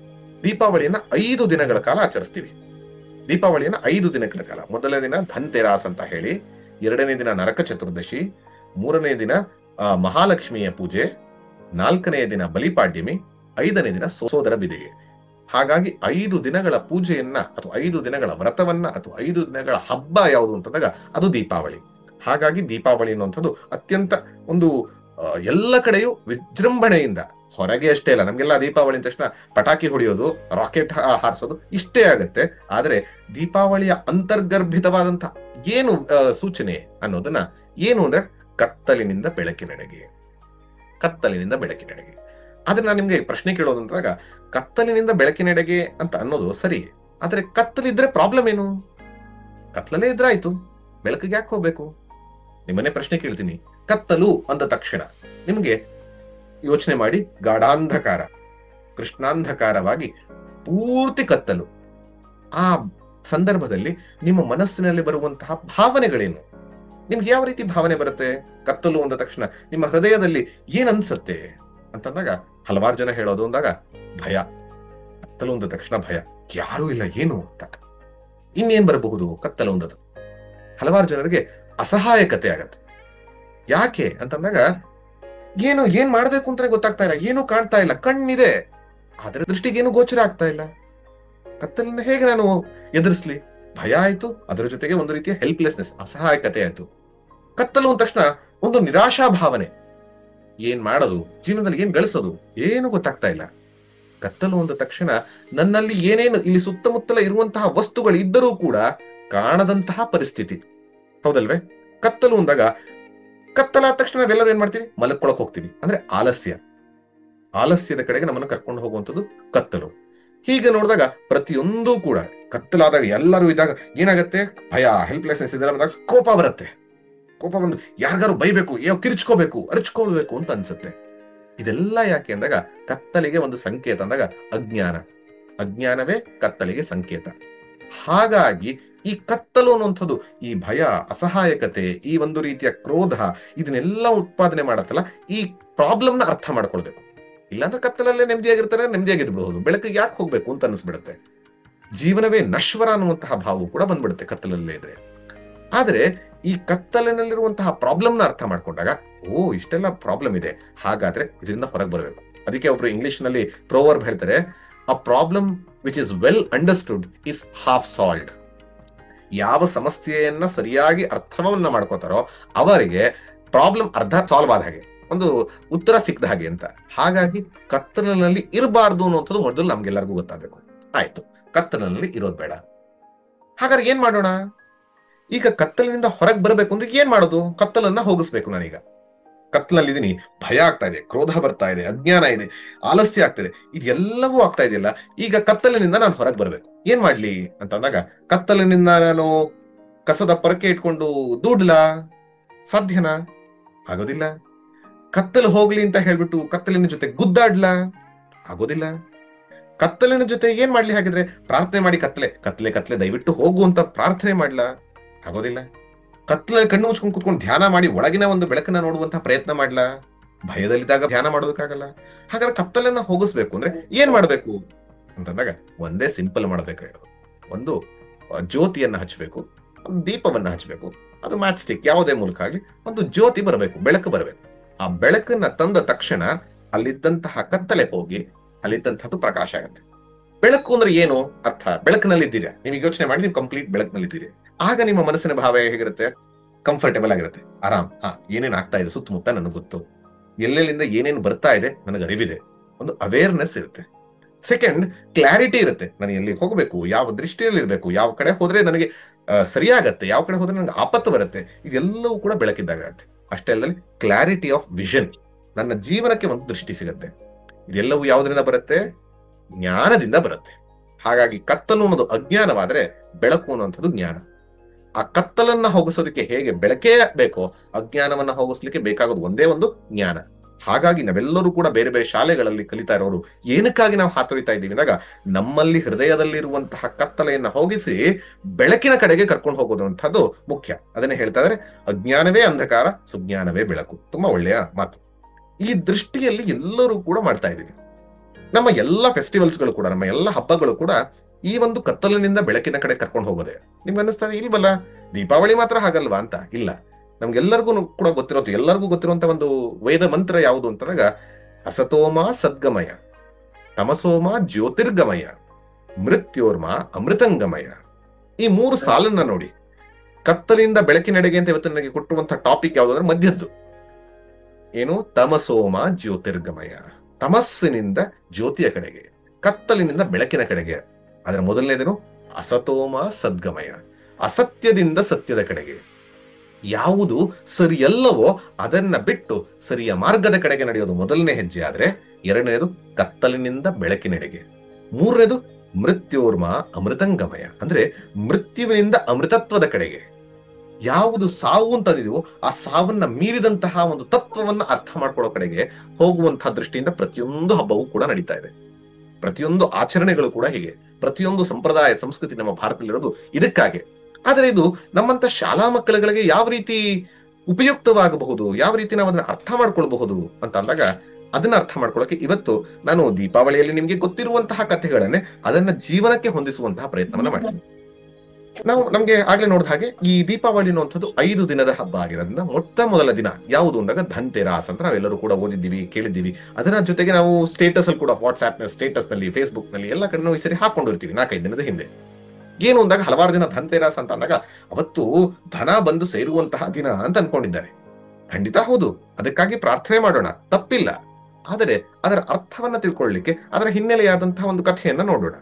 ದೀಪಾವಳಿಯನ್ನ 5 ದಿನಗಳ ಕಾಲ ಆಚರಿಸ್ತೀವಿ. ದೀಪಾವಳಿಯನ್ನ 5 ದಿನಗಳ ಕಾಲ. ಮೊದಲನೇ ದಿನ ಧನ್ತೆರಾಸ್ ಅಂತ ಹೇಳಿ, 2ನೇ ದಿನ ನರಕ ಚತುರ್ದಶಿ, 3ನೇ ದಿನ ಮಹಾಲಕ್ಷ್ಮಿಯ ಪೂಜೆ, 4ನೇ ದಿನ ಬಲಿಪಾಡ್ಯಮಿ, 5ನೇ ದಿನ ಸೋದರ ಬಿದಿಗೆ. ಹಾಗಾಗಿ 5 ದಿನಗಳ ಪೂಜೆಯನ್ನ ಅಥವಾ 5 ದಿನಗಳ ವ್ರತವನ್ನ ಅಥವಾ 5 ದಿನಗಳ ಹಬ್ಬ ಯಾವುದು ಅಂತಂದಾಗ ಅದು ದೀಪಾವಳಿ. ಹಾಗಾಗಿ ದೀಪಾವಳಿ ಅನ್ನುವಂಥದ್ದು ಅತ್ಯಂತ ಒಂದು ಎಲ್ಲ ಕಡೆಯೂ ವಿಜೃಂಭಣೆಯಿಂದ, ಹೊರಗೆ ಅಷ್ಟೇ ಅಲ್ಲ, ನಮ್ಗೆಲ್ಲ ದೀಪಾವಳಿ ಅಂದ ತಕ್ಷಣ ಪಟಾಕಿ ಹೊಡೆಯೋದು, ರಾಕೆಟ್ ಹಾರಿಸೋದು ಇಷ್ಟೇ ಆಗತ್ತೆ. ಆದ್ರೆ ದೀಪಾವಳಿಯ ಅಂತರ್ಗರ್ಭಿತವಾದಂತಹ ಏನು ಸೂಚನೆ ಅನ್ನೋದನ್ನ ಏನು ಅಂದ್ರೆ, ಕತ್ತಲಿನಿಂದ ಬೆಳಕಿನೆಡೆಗೆ, ಕತ್ತಲಿನಿಂದ ಬೆಳಕಿನೆಡೆಗೆ. ಆದ್ರೆ ನಾನು ನಿಮ್ಗೆ ಪ್ರಶ್ನೆ ಕೇಳೋದು ಅಂದಾಗ, ಕತ್ತಲಿನಿಂದ ಬೆಳಕಿನೆಡೆಗೆ ಅಂತ ಅನ್ನೋದು ಸರಿ, ಆದ್ರೆ ಕತ್ತಲಿದ್ರೆ ಪ್ರಾಬ್ಲಮ್ ಏನು? ಕತ್ತಲಲ್ಲೇ ಇದ್ರೆ ಆಯ್ತು, ಬೆಳಕಿಗೆ ಯಾಕೆ ಹೋಗ್ಬೇಕು? ನಿಮ್ಮನ್ನೇ ಪ್ರಶ್ನೆ ಕೇಳ್ತೀನಿ. ಕತ್ತಲು ಅಂದ ತಕ್ಷಣ ನಿಮ್ಗೆ ಯೋಚನೆ ಮಾಡಿ, ಗಾಢಾಂಧಕಾರ, ಕೃಷ್ಣಾಂಧಕಾರವಾಗಿ ಪೂರ್ತಿ ಕತ್ತಲು. ಆ ಸಂದರ್ಭದಲ್ಲಿ ನಿಮ್ಮ ಮನಸ್ಸಿನಲ್ಲಿ ಬರುವಂತಹ ಭಾವನೆಗಳೇನು? ನಿಮ್ಗೆ ಯಾವ ರೀತಿ ಭಾವನೆ ಬರುತ್ತೆ? ಕತ್ತಲು ಅಂದ ತಕ್ಷಣ ನಿಮ್ಮ ಹೃದಯದಲ್ಲಿ ಏನ್ ಅನ್ಸತ್ತೆ ಅಂತಂದಾಗ, ಹಲವಾರು ಜನ ಹೇಳೋದು ಅಂದಾಗ ಭಯ. ಕತ್ತಲು ಅಂದ ತಕ್ಷಣ ಭಯ, ಯಾರೂ ಇಲ್ಲ ಏನು ಅಂತ. ಇನ್ನೇನ್ ಬರಬಹುದು ಕತ್ತಲು ಅಂದದ್ದು? ಹಲವಾರು ಜನರಿಗೆ ಅಸಹಾಯಕತೆ ಆಗತ್ತೆ. ಯಾಕೆ ಅಂತಂದಾಗ, ಏನ್ ಮಾಡ್ಬೇಕು ಅಂತಾನೆ ಗೊತ್ತಾಗ್ತಾ ಇಲ್ಲ, ಏನು ಕಾಣ್ತಾ ಇಲ್ಲ, ಕಣ್ಣಿದೆ ಆದ್ರೆ ದೃಷ್ಟಿಗೇನು ಗೋಚರ ಆಗ್ತಾ ಇಲ್ಲ. ಕತ್ತಲನ್ನ ಹೇಗೆ ನಾನು ಎದುರಿಸ್ಲಿ? ಭಯ ಆಯ್ತು, ಅದರ ಜೊತೆಗೆ ಒಂದು ರೀತಿಯ ಹೆಲ್ಪ್ಲೆಸ್ನೆಸ್, ಅಸಹಾಯಕತೆ ಆಯ್ತು. ಕತ್ತಲು ಅಂದ ತಕ್ಷಣ ಒಂದು ನಿರಾಶಾ ಭಾವನೆ, ಏನ್ ಮಾಡೋದು, ಜೀವನದಲ್ಲಿ ಏನ್ ಗಳಿಸೋದು, ಏನು ಗೊತ್ತಾಗ್ತಾ ಇಲ್ಲ. ಕತ್ತಲು ಅಂದ ತಕ್ಷಣ ನನ್ನಲ್ಲಿ ಏನೇನು ಇಲ್ಲಿ ಸುತ್ತಮುತ್ತಲ ಇರುವಂತಹ ವಸ್ತುಗಳು ಇದ್ದರೂ ಕೂಡ ಕಾಣದಂತಹ ಪರಿಸ್ಥಿತಿ, ಹೌದಲ್ವೇ? ಕತ್ತಲು ಅಂದಾಗ, ಕತ್ತಲಾದ ತಕ್ಷಣ ನಾವೆಲ್ಲರೂ ಏನ್ ಮಾಡ್ತೀವಿ? ಮಲಕ್ಕೊಳಕ್ ಹೋಗ್ತೀವಿ. ಅಂದ್ರೆ ಆಲಸ್ಯ, ಆಲಸ್ಯದ ಕಡೆಗೆ ನಮ್ಮನ್ನು ಕರ್ಕೊಂಡು ಹೋಗುವಂಥದ್ದು ಕತ್ತಲು. ಹೀಗೆ ನೋಡಿದಾಗ ಪ್ರತಿಯೊಂದು ಕೂಡ ಕತ್ತಲಾದಾಗ ಎಲ್ಲರೂ ಇದ್ದಾಗ ಏನಾಗತ್ತೆ? ಭಯ, ಹೆಲ್ಪ್ಲೆಸ್ನೆಸ್ ಇದೆಲ್ಲ ಬಂದಾಗ ಕೋಪ ಬರುತ್ತೆ. ಕೋಪ ಬಂದು ಯಾರಿಗಾರು ಬೈಬೇಕು, ಕಿರ್ಚ್ಕೋಬೇಕು, ಅರ್ಚ್ಕೋಬೇಕು ಅಂತ ಅನ್ಸುತ್ತೆ. ಇದೆಲ್ಲ ಯಾಕೆ ಅಂದಾಗ, ಕತ್ತಲಿಗೆ ಒಂದು ಸಂಕೇತ ಅಂದಾಗ ಅಜ್ಞಾನ, ಅಜ್ಞಾನವೇ ಕತ್ತಲಿಗೆ ಸಂಕೇತ. ಹಾಗಾಗಿ ಈ ಕತ್ತಲು ಅನ್ನುವಂಥದ್ದು, ಈ ಭಯ, ಅಸಹಾಯಕತೆ, ಈ ಒಂದು ರೀತಿಯ ಕ್ರೋಧ, ಇದನ್ನೆಲ್ಲ ಉತ್ಪಾದನೆ ಮಾಡತ್ತಲ್ಲ, ಈ ಪ್ರಾಬ್ಲಮ್ನ ಅರ್ಥ ಮಾಡ್ಕೊಳ್ಬೇಕು. ಇಲ್ಲಾಂದ್ರೆ ಕತ್ತಲಲ್ಲೇ ನೆಮ್ಮದಿಯಾಗಿರ್ತಾರೆ, ನೆಮ್ಮದಿಯಾಗಿರ್ಬಹುದು, ಬೆಳಕಿಗೆ ಯಾಕೆ ಹೋಗ್ಬೇಕು ಅಂತ ಅನಿಸ್ಬಿಡುತ್ತೆ. ಜೀವನವೇ ನಶ್ವರ ಅನ್ನುವಂತಹ ಭಾವವು ಕೂಡ ಬಂದ್ಬಿಡುತ್ತೆ ಕತ್ತಲಲ್ಲೇ ಇದ್ರೆ. ಆದ್ರೆ ಈ ಕತ್ತಲಿನಲ್ಲಿರುವಂತಹ ಪ್ರಾಬ್ಲಮ್ನ ಅರ್ಥ ಮಾಡ್ಕೊಂಡಾಗ, ಇಷ್ಟೆಲ್ಲ ಪ್ರಾಬ್ಲಮ್ ಇದೆ, ಹಾಗಾದ್ರೆ ಇದರಿಂದ ಹೊರಗೆ ಬರಬೇಕು. ಅದಕ್ಕೆ ಒಬ್ರು ಇಂಗ್ಲಿಷ್ ನಲ್ಲಿ ಪ್ರೋವರ್ಬ್ ಹೇಳ್ತಾರೆ, a problem which is well understood is half solved. ಯಾವ ಸಮಸ್ಯೆಯನ್ನ ಸರಿಯಾಗಿ ಅರ್ಥವನ್ನ ಮಾಡ್ಕೋತಾರೋ ಅವರಿಗೆ ಪ್ರಾಬ್ಲಮ್ ಅರ್ಧ ಸಾಲ್ವ್ ಆದ ಹಾಗೆ, ಒಂದು ಉತ್ತರ ಸಿಕ್ಕದ ಹಾಗೆ ಅಂತ. ಹಾಗಾಗಿ ಕತ್ತಲಿನಲ್ಲಿ ಇರಬಾರ್ದು ಅನ್ನುವಂಥದ್ದು ಮೊದಲು ನಮ್ಗೆಲ್ಲರಿಗೂ ಗೊತ್ತಾಗಬೇಕು. ಆಯ್ತು, ಕತ್ತಲಿನಲ್ಲಿ ಇರೋದು ಬೇಡ. ಹಾಗಾದ್ರೆ ಏನ್ ಮಾಡೋಣ? ಈಗ ಕತ್ತಲಿನಿಂದ ಹೊರಗೆ ಬರಬೇಕು ಅಂದ್ರೆ ಏನ್ ಮಾಡೋದು? ಕತ್ತಲನ್ನ ಹೋಗಿಸ್ಬೇಕು ನಾನೀಗ. ಕತ್ಲಲ್ಲಿದ್ದೀನಿ, ಭಯ ಆಗ್ತಾ ಇದೆ, ಕ್ರೋಧ ಬರ್ತಾ ಇದೆ, ಅಜ್ಞಾನ ಇದೆ, ಆಲಸ್ಯ ಆಗ್ತಿದೆ, ಇದೆಲ್ಲವೂ ಆಗ್ತಾ ಇದೆಯಲ್ಲ. ಈಗ ಕತ್ತಲಿನಿಂದ ನಾನು ಹೊರಗೆ ಬರ್ಬೇಕು, ಏನ್ ಮಾಡ್ಲಿ ಅಂತ ಅಂದಾಗ, ಕತ್ತಲಿನಿಂದ ನಾನು ಕಸದ ಪರಕೆ ಇಟ್ಕೊಂಡು ದೂಡ್ಲಾ? ಸಾಧ್ಯನಾ? ಆಗೋದಿಲ್ಲ. ಕತ್ತಲು ಹೋಗ್ಲಿ ಅಂತ ಹೇಳ್ಬಿಟ್ಟು ಕತ್ತಲಿನ ಜೊತೆ ಗುದ್ದಾಡ್ಲಾ? ಆಗೋದಿಲ್ಲ. ಕತ್ತಲಿನ ಜೊತೆ ಏನ್ ಮಾಡ್ಲಿ ಹಾಗಿದ್ರೆ? ಪ್ರಾರ್ಥನೆ ಮಾಡಿ, ಕತ್ಲೆ ಕತ್ಲೆ ಕತ್ಲೆ ದಯವಿಟ್ಟು ಹೋಗು ಅಂತ ಪ್ರಾರ್ಥನೆ ಮಾಡ್ಲಾ? ಆಗೋದಿಲ್ಲ. ಕತ್ಲಲ್ಲಿ ಕಣ್ಣು ಮುಚ್ಕೊಂಡು ಕುತ್ಕೊಂಡು ಧ್ಯಾನ ಮಾಡಿ ಒಳಗಿನ ಒಂದು ಬೆಳಕನ್ನ ನೋಡುವಂತಹ ಪ್ರಯತ್ನ ಮಾಡ್ಲಾ? ಭಯದಲ್ಲಿದ್ದಾಗ ಧ್ಯಾನ ಮಾಡೋದಕ್ಕಾಗಲ್ಲ. ಹಾಗಾದ್ರೆ ಕತ್ತಲನ್ನ ಹೋಗಿಸ್ಬೇಕು ಅಂದ್ರೆ ಏನ್ ಮಾಡ್ಬೇಕು ಅಂತಂದಾಗ, ಒಂದೇ ಸಿಂಪಲ್ ಮಾಡ್ಬೇಕಾಗಿರೋದು, ಒಂದು ಜ್ಯೋತಿಯನ್ನ ಹಚ್ಚಬೇಕು, ಒಂದು ದೀಪವನ್ನ ಹಚ್ಚಬೇಕು. ಅದು ಮ್ಯಾಚ್ ಸ್ಟಿಕ್ ಯಾವುದೇ ಮೂಲಕ ಆಗ್ಲಿ, ಒಂದು ಜ್ಯೋತಿ ಬರಬೇಕು, ಬೆಳಕು ಬರಬೇಕು. ಆ ಬೆಳಕನ್ನ ತಂದ ತಕ್ಷಣ ಅಲ್ಲಿದ್ದಂತಹ ಕತ್ತಲೆ ಹೋಗಿ ಅಲ್ಲಿದ್ದಂತಹದ್ದು ಪ್ರಕಾಶ ಆಗುತ್ತೆ. ಬೆಳಕು ಅಂದ್ರೆ ಏನು ಅರ್ಥ? ಬೆಳಕಿನಲ್ಲಿದ್ದೀರಾ, ನೀವು ಯೋಚನೆ ಮಾಡಿ, ನೀವು ಕಂಪ್ಲೀಟ್ ಬೆಳಕಿನಲ್ಲಿದ್ದೀರಿ. ಆಗ ನಿಮ್ಮ ಮನಸ್ಸಿನ ಭಾವ ಹೇಗಿರುತ್ತೆ? ಕಂಫರ್ಟೇಬಲ್ ಆಗಿರುತ್ತೆ, ಆರಾಮ್. ಏನೇನ್ ಆಗ್ತಾ ಇದೆ ಸುತ್ತಮುತ್ತ ನನಗೆ ಗೊತ್ತು, ಎಲ್ಲೆಲ್ಲಿಂದ ಏನೇನು ಬರ್ತಾ ಇದೆ ನನಗೆ ಅರಿವಿದೆ, ಒಂದು ಅವೇರ್ನೆಸ್ ಇರುತ್ತೆ. ಸೆಕೆಂಡ್, ಕ್ಲಾರಿಟಿ ಇರುತ್ತೆ. ನಾನು ಎಲ್ಲಿ ಹೋಗ್ಬೇಕು, ಯಾವ ದೃಷ್ಟಿಯಲ್ಲಿ ಇರಬೇಕು, ಯಾವ ಕಡೆ ಹೋದ್ರೆ ನನಗೆ ಸರಿಯಾಗತ್ತೆ, ಯಾವ ಕಡೆ ಹೋದ್ರೆ ನನಗೆ ಆಪತ್ತು ಬರುತ್ತೆ, ಇದೆಲ್ಲವೂ ಕೂಡ ಬೆಳಕಿದ್ದಾಗ ಆಗುತ್ತೆ. ಅಷ್ಟೇ ಅಲ್ಲದೆ ಕ್ಲಾರಿಟಿ ಆಫ್ ವಿಷನ್, ನನ್ನ ಜೀವನಕ್ಕೆ ಒಂದು ದೃಷ್ಟಿ ಸಿಗುತ್ತೆ. ಇದೆಲ್ಲವೂ ಯಾವುದರಿಂದ ಬರುತ್ತೆ? ಜ್ಞಾನದಿಂದ ಬರುತ್ತೆ. ಹಾಗಾಗಿ ಕತ್ತಲು ಅನ್ನೋದು ಅಜ್ಞಾನವಾದ್ರೆ ಬೆಳಕು ಅನ್ನುವಂಥದ್ದು ಜ್ಞಾನ. ಆ ಕತ್ತಲನ್ನ ಹೋಗಿಸೋದಕ್ಕೆ ಹೇಗೆ ಬೆಳಕೇ ಬೇಕೋ, ಅಜ್ಞಾನವನ್ನ ಹೋಗಿಸ್ಲಿಕ್ಕೆ ಬೇಕಾಗೋದು ಒಂದೇ ಒಂದು ಜ್ಞಾನ. ಹಾಗಾಗಿ ನಾವೆಲ್ಲರೂ ಕೂಡ ಬೇರೆ ಬೇರೆ ಶಾಲೆಗಳಲ್ಲಿ ಕಲಿತಾ ಇರೋರು ಏನಕ್ಕಾಗಿ ನಾವು ಹಾತೊರಿತಾ ಇದ್ದೀವಿ ಅಂದಾಗ, ನಮ್ಮಲ್ಲಿ ಹೃದಯದಲ್ಲಿರುವಂತಹ ಕತ್ತಲೆಯನ್ನ ಹೋಗಿಸಿ ಬೆಳಕಿನ ಕಡೆಗೆ ಕರ್ಕೊಂಡು ಹೋಗೋದು ಅಂತದ್ದು ಮುಖ್ಯ. ಅದನ್ನೇ ಹೇಳ್ತಾ ಇದ್ದಾರೆ, ಅಜ್ಞಾನವೇ ಅಂಧಕಾರ, ಸುಜ್ಞಾನವೇ ಬೆಳಕು. ತುಂಬಾ ಒಳ್ಳೆಯ ಮಾತು. ಈ ದೃಷ್ಟಿಯಲ್ಲಿ ಎಲ್ಲರೂ ಕೂಡ ಮಾಡ್ತಾ ಇದ್ದೀವಿ. ನಮ್ಮ ಎಲ್ಲ ಫೆಸ್ಟಿವಲ್ಸ್ಗಳು ಕೂಡ, ನಮ್ಮ ಎಲ್ಲ ಹಬ್ಬಗಳು ಕೂಡ ಈ ಒಂದು ಕತ್ತಲಿನಿಂದ ಬೆಳಕಿನ ಕಡೆ ಕರ್ಕೊಂಡು ಹೋಗೋದೆ. ನಿಮ್ಗೆ ಅನ್ನಿಸ್ತಾ ಇಲ್ವಲ್ಲ, ದೀಪಾವಳಿ ಮಾತ್ರ ಹಾಗಲ್ವಾ ಅಂತ? ಇಲ್ಲ, ನಮ್ಗೆಲ್ಲರಿಗೂ ಕೂಡ ಗೊತ್ತಿರೋದು, ಎಲ್ಲರಿಗೂ ಗೊತ್ತಿರುವಂತ ಒಂದು ವೇದ ಮಂತ್ರ ಯಾವುದು ಅಂತಂದಾಗ, ಅಸತೋಮ ಸದ್ಗಮಯ, ತಮಸೋಮ ಜ್ಯೋತಿರ್ಗಮಯ, ಮೃತ್ಯೋರ್ಮ ಅಮೃತಂಗಮಯ. ಈ ಮೂರು ಸಾಲನ್ನ ನೋಡಿ, ಕತ್ತಲಿಂದ ಬೆಳಕಿನೆಡೆಗೆ ಅಂತ ಇವತ್ತು ನನಗೆ ಕೊಟ್ಟುವಂತಹ ಟಾಪಿಕ್ ಯಾವ್ದಾದ್ರೆ ಮಧ್ಯದ್ದು ಏನು? ತಮಸೋಮ ಜ್ಯೋತಿರ್ಗಮಯ, ತಮಸ್ಸಿನಿಂದ ಜ್ಯೋತಿಯ ಕಡೆಗೆ, ಕತ್ತಲಿನಿಂದ ಬೆಳಕಿನ ಕಡೆಗೆ. ಅದರ ಮೊದಲನೇದೇನು? ಅಸತೋಮ ಸದ್ಗಮಯ, ಅಸತ್ಯದಿಂದ ಸತ್ಯದ ಕಡೆಗೆ. ಯಾವುದು ಸರಿಯಲ್ಲವೋ ಅದನ್ನ ಬಿಟ್ಟು ಸರಿಯ ಮಾರ್ಗದ ಕಡೆಗೆ ನಡೆಯೋದು ಮೊದಲನೇ ಹೆಜ್ಜೆ ಆದ್ರೆ, ಎರಡನೇದು ಕತ್ತಲಿನಿಂದ ಬೆಳಕಿನೆಡೆಗೆ, ಮೂರನೇದು ಮೃತ್ಯೋರ್ಮ ಅಮೃತಂಗಮಯ, ಅಂದ್ರೆ ಮೃತ್ಯುವಿನಿಂದ ಅಮೃತತ್ವದ ಕಡೆಗೆ. ಯಾವುದು ಸಾವು ಅಂತದಿದೆಯೋ ಆ ಸಾವನ್ನ ಮೀರಿದಂತಹ ಒಂದು ತತ್ವವನ್ನ ಅರ್ಥ ಮಾಡ್ಕೊಳ್ಳೋ ಕಡೆಗೆ ಹೋಗುವಂತಹ ದೃಷ್ಟಿಯಿಂದ ಪ್ರತಿಯೊಂದು ಹಬ್ಬವೂ ಕೂಡ ನಡೀತಾ ಇದೆ. ಪ್ರತಿಯೊಂದು ಆಚರಣೆಗಳು ಕೂಡ ಹೀಗೆ, ಪ್ರತಿಯೊಂದು ಸಂಪ್ರದಾಯ ಸಂಸ್ಕೃತಿ ನಮ್ಮ ಭಾರತದಲ್ಲಿರೋದು ಇದಕ್ಕಾಗಿ. ಆದರೆ ಇದು ನಮ್ಮಂತ ಶಾಲಾ ಮಕ್ಕಳುಗಳಿಗೆ ಯಾವ ರೀತಿ ಉಪಯುಕ್ತವಾಗಬಹುದು, ಯಾವ ರೀತಿ ನಾವು ಅದನ್ನ ಅರ್ಥ ಮಾಡ್ಕೊಳ್ಬಹುದು ಅಂತ ಅಂದಾಗ, ಅದನ್ನ ಅರ್ಥ ಮಾಡ್ಕೊಳ್ಳೋಕೆ ಇವತ್ತು ನಾನು ದೀಪಾವಳಿಯಲ್ಲಿ ನಿಮ್ಗೆ ಗೊತ್ತಿರುವಂತಹ ಕಥೆಗಳನ್ನೇ ಅದನ್ನ ಜೀವನಕ್ಕೆ ಹೊಂದಿಸುವಂತಹ ಪ್ರಯತ್ನವನ್ನ ಮಾಡ್ತೀನಿ. ನಮ್ಗೆ ಆಗ್ಲೇ ನೋಡಿದ ಹಾಗೆ ಈ ದೀಪಾವಳಿ ಅನ್ನುವಂಥದ್ದು 5 ದಿನದ ಹಬ್ಬ ಆಗಿರೋದ್ರಿಂದ ಮೊಟ್ಟ ಮೊದಲ ದಿನ ಯಾವುದು ಅಂದಾಗ ಧನ್ತೆರಾಸ್ ಅಂತ ನಾವೆಲ್ಲರೂ ಕೂಡ ಓದಿದ್ದೀವಿ, ಕೇಳಿದ್ದೀವಿ. ಅದರ ಜೊತೆಗೆ ನಾವು ಸ್ಟೇಟಸ್ ಅಲ್ಲಿ ಕೂಡ, ವಾಟ್ಸ್ಆಪ್ ನ ಸ್ಟೇಟಸ್ ನಲ್ಲಿ, ಫೇಸ್ಬುಕ್ ನಲ್ಲಿ ಎಲ್ಲ ಕಡೆ ನಾವು ಈ ಸರಿ ಹಾಕೊಂಡಿರ್ತೀವಿ 4-5 ದಿನದ ಹಿಂದೆ. ಏನು ಅಂದಾಗ ಹಲವಾರು ದಿನ ಧನ್ತೆರಾಸ್ ಅಂತ ಅಂದಾಗ ಅವತ್ತು ಧನ ಬಂದು ಸೇರುವಂತಹ ದಿನ ಅಂತ ಅನ್ಕೊಂಡಿದ್ದಾರೆ. ಖಂಡಿತ ಹೌದು, ಅದಕ್ಕಾಗಿ ಪ್ರಾರ್ಥನೆ ಮಾಡೋಣ, ತಪ್ಪಿಲ್ಲ. ಆದರೆ ಅದರ ಅರ್ಥವನ್ನ ತಿಳ್ಕೊಳ್ಳಿಕ್ಕೆ ಅದರ ಹಿನ್ನೆಲೆಯಾದಂತಹ ಒಂದು ಕಥೆಯನ್ನ ನೋಡೋಣ.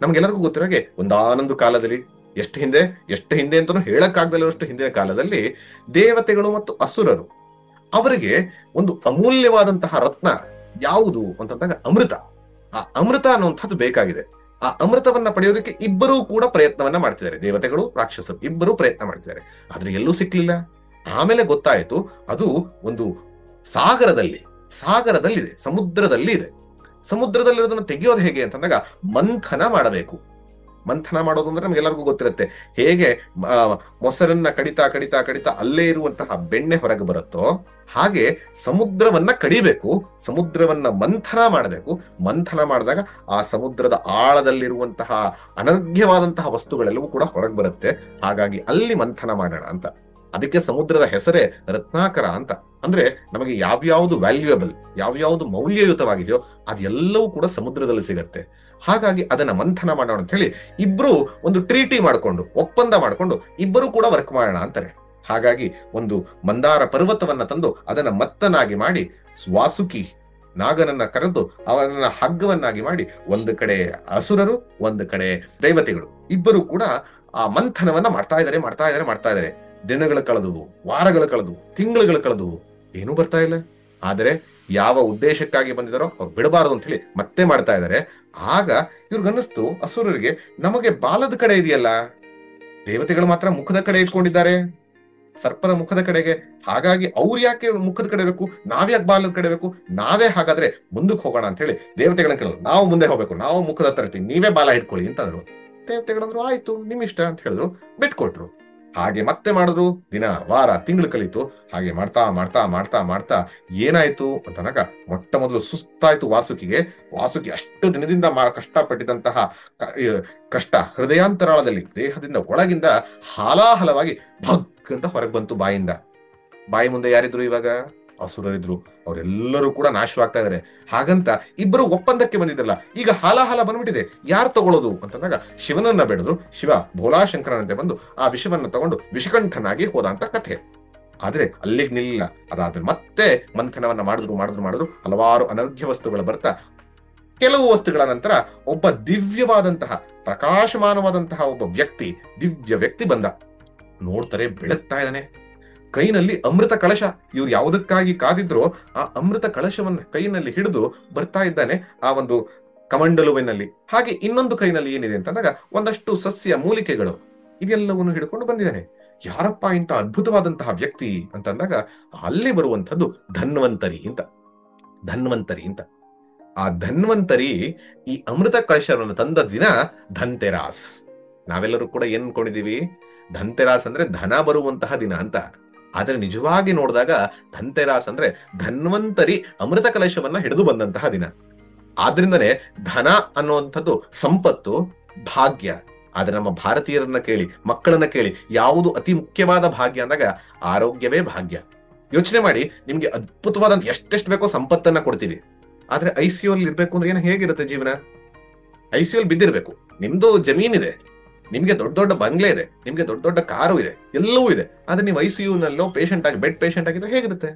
ನಮ್ಗೆಲ್ಲರಿಗೂ ಗೊತ್ತಿರೋಗೆ, ಒಂದಾನೊಂದು ಕಾಲದಲ್ಲಿ, ಎಷ್ಟು ಹಿಂದೆ ಅಂತಾನು ಹೇಳಕ್ಕಾಗದಲ್ಲಷ್ಟು ಹಿಂದಿನ ಕಾಲದಲ್ಲಿ, ದೇವತೆಗಳು ಮತ್ತು ಅಸುರರು ಅವರಿಗೆ ಒಂದು ಅಮೂಲ್ಯವಾದಂತಹ ರತ್ನ ಯಾವುದು ಅಂತಂದಾಗ ಅಮೃತ. ಆ ಅಮೃತ ಅನ್ನುವಂಥದ್ದು ಬೇಕಾಗಿದೆ. ಆ ಅಮೃತವನ್ನ ಪಡೆಯೋದಕ್ಕೆ ಇಬ್ಬರೂ ಕೂಡ ಪ್ರಯತ್ನವನ್ನ ಮಾಡ್ತಿದ್ದಾರೆ, ದೇವತೆಗಳು ರಾಕ್ಷಸರು ಇಬ್ಬರೂ ಪ್ರಯತ್ನ ಮಾಡ್ತಿದ್ದಾರೆ. ಆದ್ರೆ ಎಲ್ಲೂ ಸಿಕ್ಲಿಲ್ಲ. ಆಮೇಲೆ ಗೊತ್ತಾಯ್ತು ಅದು ಒಂದು ಸಾಗರದಲ್ಲಿದೆ, ಸಮುದ್ರದಲ್ಲಿ ಇದೆ. ಸಮುದ್ರದಲ್ಲಿರೋದನ್ನ ತೆಗೆಯೋದು ಹೇಗೆ ಅಂತಂದಾಗ ಮಂಥನ ಮಾಡಬೇಕು. ಮಂಥನ ಮಾಡೋದು ಅಂದ್ರೆ ನಮ್ಗೆಲ್ಲರಿಗೂ ಗೊತ್ತಿರುತ್ತೆ, ಹೇಗೆ ಮೊಸರನ್ನ ಕಡಿತಾ ಕಡಿತಾ ಕಡಿತಾ ಅಲ್ಲೇ ಇರುವಂತಹ ಬೆಣ್ಣೆ ಹೊರಗೆ ಬರುತ್ತೋ ಹಾಗೆ ಸಮುದ್ರವನ್ನ ಕಡಿಬೇಕು, ಸಮುದ್ರವನ್ನ ಮಂಥನ ಮಾಡಬೇಕು. ಮಂಥನ ಮಾಡಿದಾಗ ಆ ಸಮುದ್ರದ ಆಳದಲ್ಲಿರುವಂತಹ ಅನರ್ಘ್ಯವಾದಂತಹ ವಸ್ತುಗಳೆಲ್ಲವೂ ಕೂಡ ಹೊರಗೆ ಬರುತ್ತೆ. ಹಾಗಾಗಿ ಅಲ್ಲಿ ಮಂಥನ ಮಾಡೋಣ ಅಂತ. ಅದಕ್ಕೆ ಸಮುದ್ರದ ಹೆಸರೇ ರತ್ನಾಕರ ಅಂತ. ಅಂದ್ರೆ ನಮಗೆ ಯಾವ್ಯಾವುದು ವ್ಯಾಲ್ಯೂಯಬಲ್, ಯಾವ್ಯಾವುದು ಮೌಲ್ಯಯುತವಾಗಿದೆಯೋ ಅದೆಲ್ಲವೂ ಕೂಡ ಸಮುದ್ರದಲ್ಲಿ ಸಿಗತ್ತೆ. ಹಾಗಾಗಿ ಅದನ್ನ ಮಂಥನ ಮಾಡೋಣ ಅಂತ ಹೇಳಿ ಇಬ್ರು ಒಂದು ಟ್ರೀಟಿ ಮಾಡ್ಕೊಂಡು, ಒಪ್ಪಂದ ಮಾಡ್ಕೊಂಡು ಇಬ್ಬರು ಕೂಡ ವರ್ಕ್ ಮಾಡೋಣ ಅಂತಾರೆ. ಹಾಗಾಗಿ ಒಂದು ಮಂದಾರ ಪರ್ವತವನ್ನ ತಂದು ಅದನ್ನ ಮತ್ತನಾಗಿ ಮಾಡಿ, ವಾಸುಕಿ ನಾಗನನ್ನ ಕರೆದು ಅವನನ್ನ ಹಗ್ಗವನ್ನಾಗಿ ಮಾಡಿ, ಒಂದು ಕಡೆ ಅಸುರರು, ಒಂದು ಕಡೆ ದೇವತೆಗಳು ಇಬ್ಬರು ಕೂಡ ಆ ಮಂಥನವನ್ನ ಮಾಡ್ತಾ ಇದ್ದಾರೆ. ದಿನಗಳು ಕಳೆದುವು, ವಾರಗಳು ಕಳೆದುವು, ತಿಂಗಳುಗಳು ಕಳೆದುವು. ಏನೂ ಬರ್ತಾ ಇಲ್ಲ. ಆದರೆ ಯಾವ ಉದ್ದೇಶಕ್ಕಾಗಿ ಬಂದಿದಾರೋ ಅವ್ರು ಬಿಡಬಾರದು ಅಂತ ಹೇಳಿ ಮತ್ತೆ ಮಾಡ್ತಾ ಇದ್ದಾರೆ. ಆಗ ಇವ್ರಿಗನ್ನಿಸ್ತು ಅಸುರರಿಗೆ, ನಮಗೆ ಬಾಲದ ಕಡೆ ಇದೆಯಲ್ಲ, ದೇವತೆಗಳು ಮಾತ್ರ ಮುಖದ ಕಡೆ ಇಟ್ಕೊಂಡಿದ್ದಾರೆ, ಸರ್ಪದ ಮುಖದ ಕಡೆಗೆ. ಹಾಗಾಗಿ ಅವ್ರು ಯಾಕೆ ಮುಖದ ಕಡೆ ಇರಬೇಕು, ನಾವ್ಯಾಕೆ ಬಾಲದ ಕಡೆ ಇರಬೇಕು, ನಾವೇ ಹಾಗಾದ್ರೆ ಮುಂದಕ್ಕೆ ಹೋಗೋಣ ಅಂತ ಹೇಳಿ ದೇವತೆಗಳನ್ನ ಕೇಳಿದ್ರು. ನಾವು ಮುಂದೆ ಹೋಗ್ಬೇಕು, ನಾವು ಮುಖದ ಹತ್ರ ಇರ್ತೀವಿ, ನೀವೇ ಬಾಲ ಇಟ್ಕೊಳ್ಳಿ ಅಂತಂದ್ರು. ದೇವತೆಗಳಂದ್ರು ಆಯ್ತು ನಿಮ್ ಇಷ್ಟ ಅಂತ ಹೇಳಿದ್ರು, ಬಿಟ್ಕೊಟ್ರು. ಹಾಗೆ ಮತ್ತೆ ಮಾಡಿದ್ರು. ದಿನ ವಾರ ತಿಂಗಳು ಕಲಿತು. ಹಾಗೆ ಮಾಡ್ತಾ ಮಾಡ್ತಾ ಮಾಡ್ತಾ ಮಾಡ್ತಾ ಏನಾಯ್ತು ಅಂತನಾಗ ಮೊಟ್ಟ ಮೊದಲು ಸುಸ್ತಾಯ್ತು ವಾಸುಕಿಗೆ. ವಾಸುಕಿ ಅಷ್ಟು ದಿನದಿಂದ ಕಷ್ಟಪಟ್ಟಿದ್ದಂತಹ ಕಷ್ಟ ಹೃದಯಾಂತರಾಳದಲ್ಲಿ ದೇಹದಿಂದ ಒಳಗಿಂದ ಹಾಲಾಹಲವಾಗಿ ಭಗ್ ಅಂತ ಹೊರಗೆ ಬಂತು ಬಾಯಿಂದ. ಬಾಯಿ ಮುಂದೆ ಯಾರಿದ್ರು ಇವಾಗ? ಅಸುರರಿದ್ರು. ಅವರೆಲ್ಲರೂ ಕೂಡ ನಾಶವಾಗ್ತಾ ಇದಾರೆ. ಹಾಗಂತ ಇಬ್ಬರು ಒಪ್ಪಂದಕ್ಕೆ ಬಂದಿದ್ರಲ್ಲ, ಈಗ ಹಾಲಾಹಲ ಬಂದ್ಬಿಟ್ಟಿದೆ, ಯಾರು ತಗೊಳ್ಳೋದು ಅಂತಂದಾಗ ಶಿವನನ್ನ ಬೆಳೆದ್ರು. ಶಿವ ಭೋಲಾಶಂಕರನಂತೆ ಬಂದು ಆ ವಿಷವನ್ನ ತಗೊಂಡು ವಿಷಕಂಠನಾಗಿ ಹೋದ ಅಂತ ಕಥೆ. ಆದ್ರೆ ಅಲ್ಲಿಗೆ ನಿಲ್ಲ. ಅದಾದ್ಮೇಲೆ ಮತ್ತೆ ಮಂಥನವನ್ನ ಮಾಡಿದ್ರು. ಹಲವಾರು ಅನರ್ಘ್ಯ ವಸ್ತುಗಳು ಬರ್ತಾ ಕೆಲವು ವಸ್ತುಗಳ ನಂತರ ಒಬ್ಬ ದಿವ್ಯವಾದಂತಹ ಪ್ರಕಾಶಮಾನವಾದಂತಹ ಒಬ್ಬ ವ್ಯಕ್ತಿ, ದಿವ್ಯ ವ್ಯಕ್ತಿ ಬಂದ. ನೋಡ್ತಾರೆ, ಬೆಳಗ್ತಾ ಇದ್ದಾನೆ, ಕೈನಲ್ಲಿ ಅಮೃತ ಕಳಶ. ಇವ್ರು ಯಾವುದಕ್ಕಾಗಿ ಕಾದಿದ್ರೋ ಆ ಅಮೃತ ಕಳಶವನ್ನ ಕೈನಲ್ಲಿ ಹಿಡಿದು ಬರ್ತಾ ಇದ್ದಾನೆ ಆ ಒಂದು ಕಮಂಡಲುವಿನಲ್ಲಿ. ಹಾಗೆ ಇನ್ನೊಂದು ಕೈನಲ್ಲಿ ಏನಿದೆ ಅಂತಂದಾಗ ಒಂದಷ್ಟು ಸಸ್ಯ ಮೂಲಿಕೆಗಳು, ಇದೆಲ್ಲವನ್ನು ಹಿಡ್ಕೊಂಡು ಬಂದಿದ್ದಾನೆ. ಯಾರಪ್ಪ ಇಂತ ಅದ್ಭುತವಾದಂತಹ ವ್ಯಕ್ತಿ ಅಂತಂದಾಗ ಅಲ್ಲಿ ಬರುವಂತದ್ದು ಧನ್ವಂತರಿ ಅಂತ. ಆ ಧನ್ವಂತರಿ ಈ ಅಮೃತ ಕಳಶವನ್ನು ತಂದ ದಿನ ಧನ್ತೆರಾಸ್. ನಾವೆಲ್ಲರೂ ಕೂಡ ಏನ್ ಅನ್ಕೊಂಡಿದೀವಿ, ಧನ್ತೆರಾಸ್ ಅಂದ್ರೆ ಧನ ಬರುವಂತಹ ದಿನ ಅಂತ. ಆದ್ರೆ ನಿಜವಾಗಿ ನೋಡಿದಾಗ ಧನ್ತೆರಾಸ್ ಅಂದ್ರೆ ಧನ್ವಂತರಿ ಅಮೃತ ಕಲಶವನ್ನ ಹಿಡಿದು ಬಂದಂತಹ ದಿನ. ಆದ್ರಿಂದನೇ ಧನ ಅನ್ನುವಂಥದ್ದು ಸಂಪತ್ತು, ಭಾಗ್ಯ. ಆದ್ರೆ ನಮ್ಮ ಭಾರತೀಯರನ್ನ ಕೇಳಿ, ಮಕ್ಕಳನ್ನ ಕೇಳಿ, ಯಾವುದು ಅತಿ ಮುಖ್ಯವಾದ ಭಾಗ್ಯ ಅಂದಾಗ ಆರೋಗ್ಯವೇ ಭಾಗ್ಯ. ಯೋಚನೆ ಮಾಡಿ, ನಿಮ್ಗೆ ಅದ್ಭುತವಾದಂತ ಎಷ್ಟೆಷ್ಟು ಬೇಕೋ ಸಂಪತ್ತನ್ನ ಕೊಡ್ತೀವಿ, ಆದ್ರೆ ICU ಅಲ್ಲಿ ಇರ್ಬೇಕು ಅಂದ್ರೆ ಹೇಗಿರುತ್ತೆ ಜೀವನ? ICU ಅಲ್ಲಿ ಬಿದ್ದಿರ್ಬೇಕು. ನಿಮ್ದು ಜಮೀನಿದೆ, ನಿಮ್ಗೆ ದೊಡ್ಡ ದೊಡ್ಡ ಬಂಗ್ಲೆ ಇದೆ, ನಿಮ್ಗೆ ದೊಡ್ಡ ದೊಡ್ಡ ಕಾರು ಇದೆ, ಎಲ್ಲವೂ ಇದೆ, ಆದ್ರೆ ನೀವು ICU ನಲ್ಲೋ ಪೇಷಂಟ್ ಆಗಿ ಬೆಡ್ ಪೇಷಂಟ್ ಆಗಿದ್ರೆ ಹೇಗಿರುತ್ತೆ?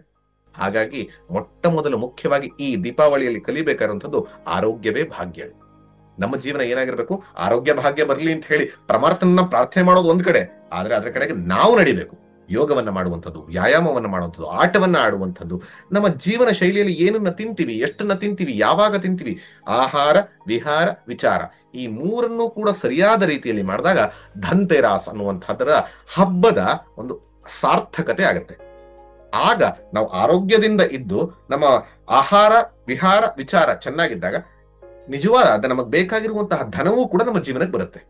ಹಾಗಾಗಿ ಮೊಟ್ಟ ಮೊದಲು ಮುಖ್ಯವಾಗಿ ಈ ದೀಪಾವಳಿಯಲ್ಲಿ ಕಲಿಬೇಕಾದಂಥದ್ದು ಆರೋಗ್ಯವೇ ಭಾಗ್ಯ. ನಮ್ಮ ಜೀವನ ಏನಾಗಿರ್ಬೇಕು? ಆರೋಗ್ಯ ಭಾಗ್ಯ ಬರಲಿ ಅಂತ ಹೇಳಿ ಪರಮಾರ್ಥನ ಪ್ರಾರ್ಥನೆ ಮಾಡೋದು ಒಂದ್ ಕಡೆ, ಆದ್ರೆ ಅದ್ರ ಕಡೆಗೆ ನಾವು ನಡಿಬೇಕು. ಯೋಗವನ್ನ ಮಾಡುವಂಥದ್ದು, ವ್ಯಾಯಾಮವನ್ನ ಮಾಡುವಂಥದ್ದು, ಆಟವನ್ನ ಆಡುವಂಥದ್ದು, ನಮ್ಮ ಜೀವನ ಶೈಲಿಯಲ್ಲಿ ಏನನ್ನ ತಿಂತೀವಿ, ಎಷ್ಟನ್ನ ತಿಂತೀವಿ, ಯಾವಾಗ ತಿಂತೀವಿ, ಆಹಾರ, ವಿಹಾರ, ವಿಚಾರ, ಈ ಮೂರನ್ನು ಕೂಡ ಸರಿಯಾದ ರೀತಿಯಲ್ಲಿ ಮಾಡಿದಾಗ ಧನ್ತೆರಾಸ್ ಅನ್ನುವಂಥದ್ದರ ಹಬ್ಬದ ಒಂದು ಸಾರ್ಥಕತೆ ಆಗತ್ತೆ. ಆಗ ನಾವು ಆರೋಗ್ಯದಿಂದ ಇದ್ದು ನಮ್ಮ ಆಹಾರ, ವಿಹಾರ, ವಿಚಾರ ಚೆನ್ನಾಗಿದ್ದಾಗ ನಿಜವಾದ ನಮಗೆ ಬೇಕಾಗಿರುವಂತಹ ಧನವೂ ಕೂಡ ನಮ್ಮ ಜೀವನಕ್ಕೆ ಬರುತ್ತೆ.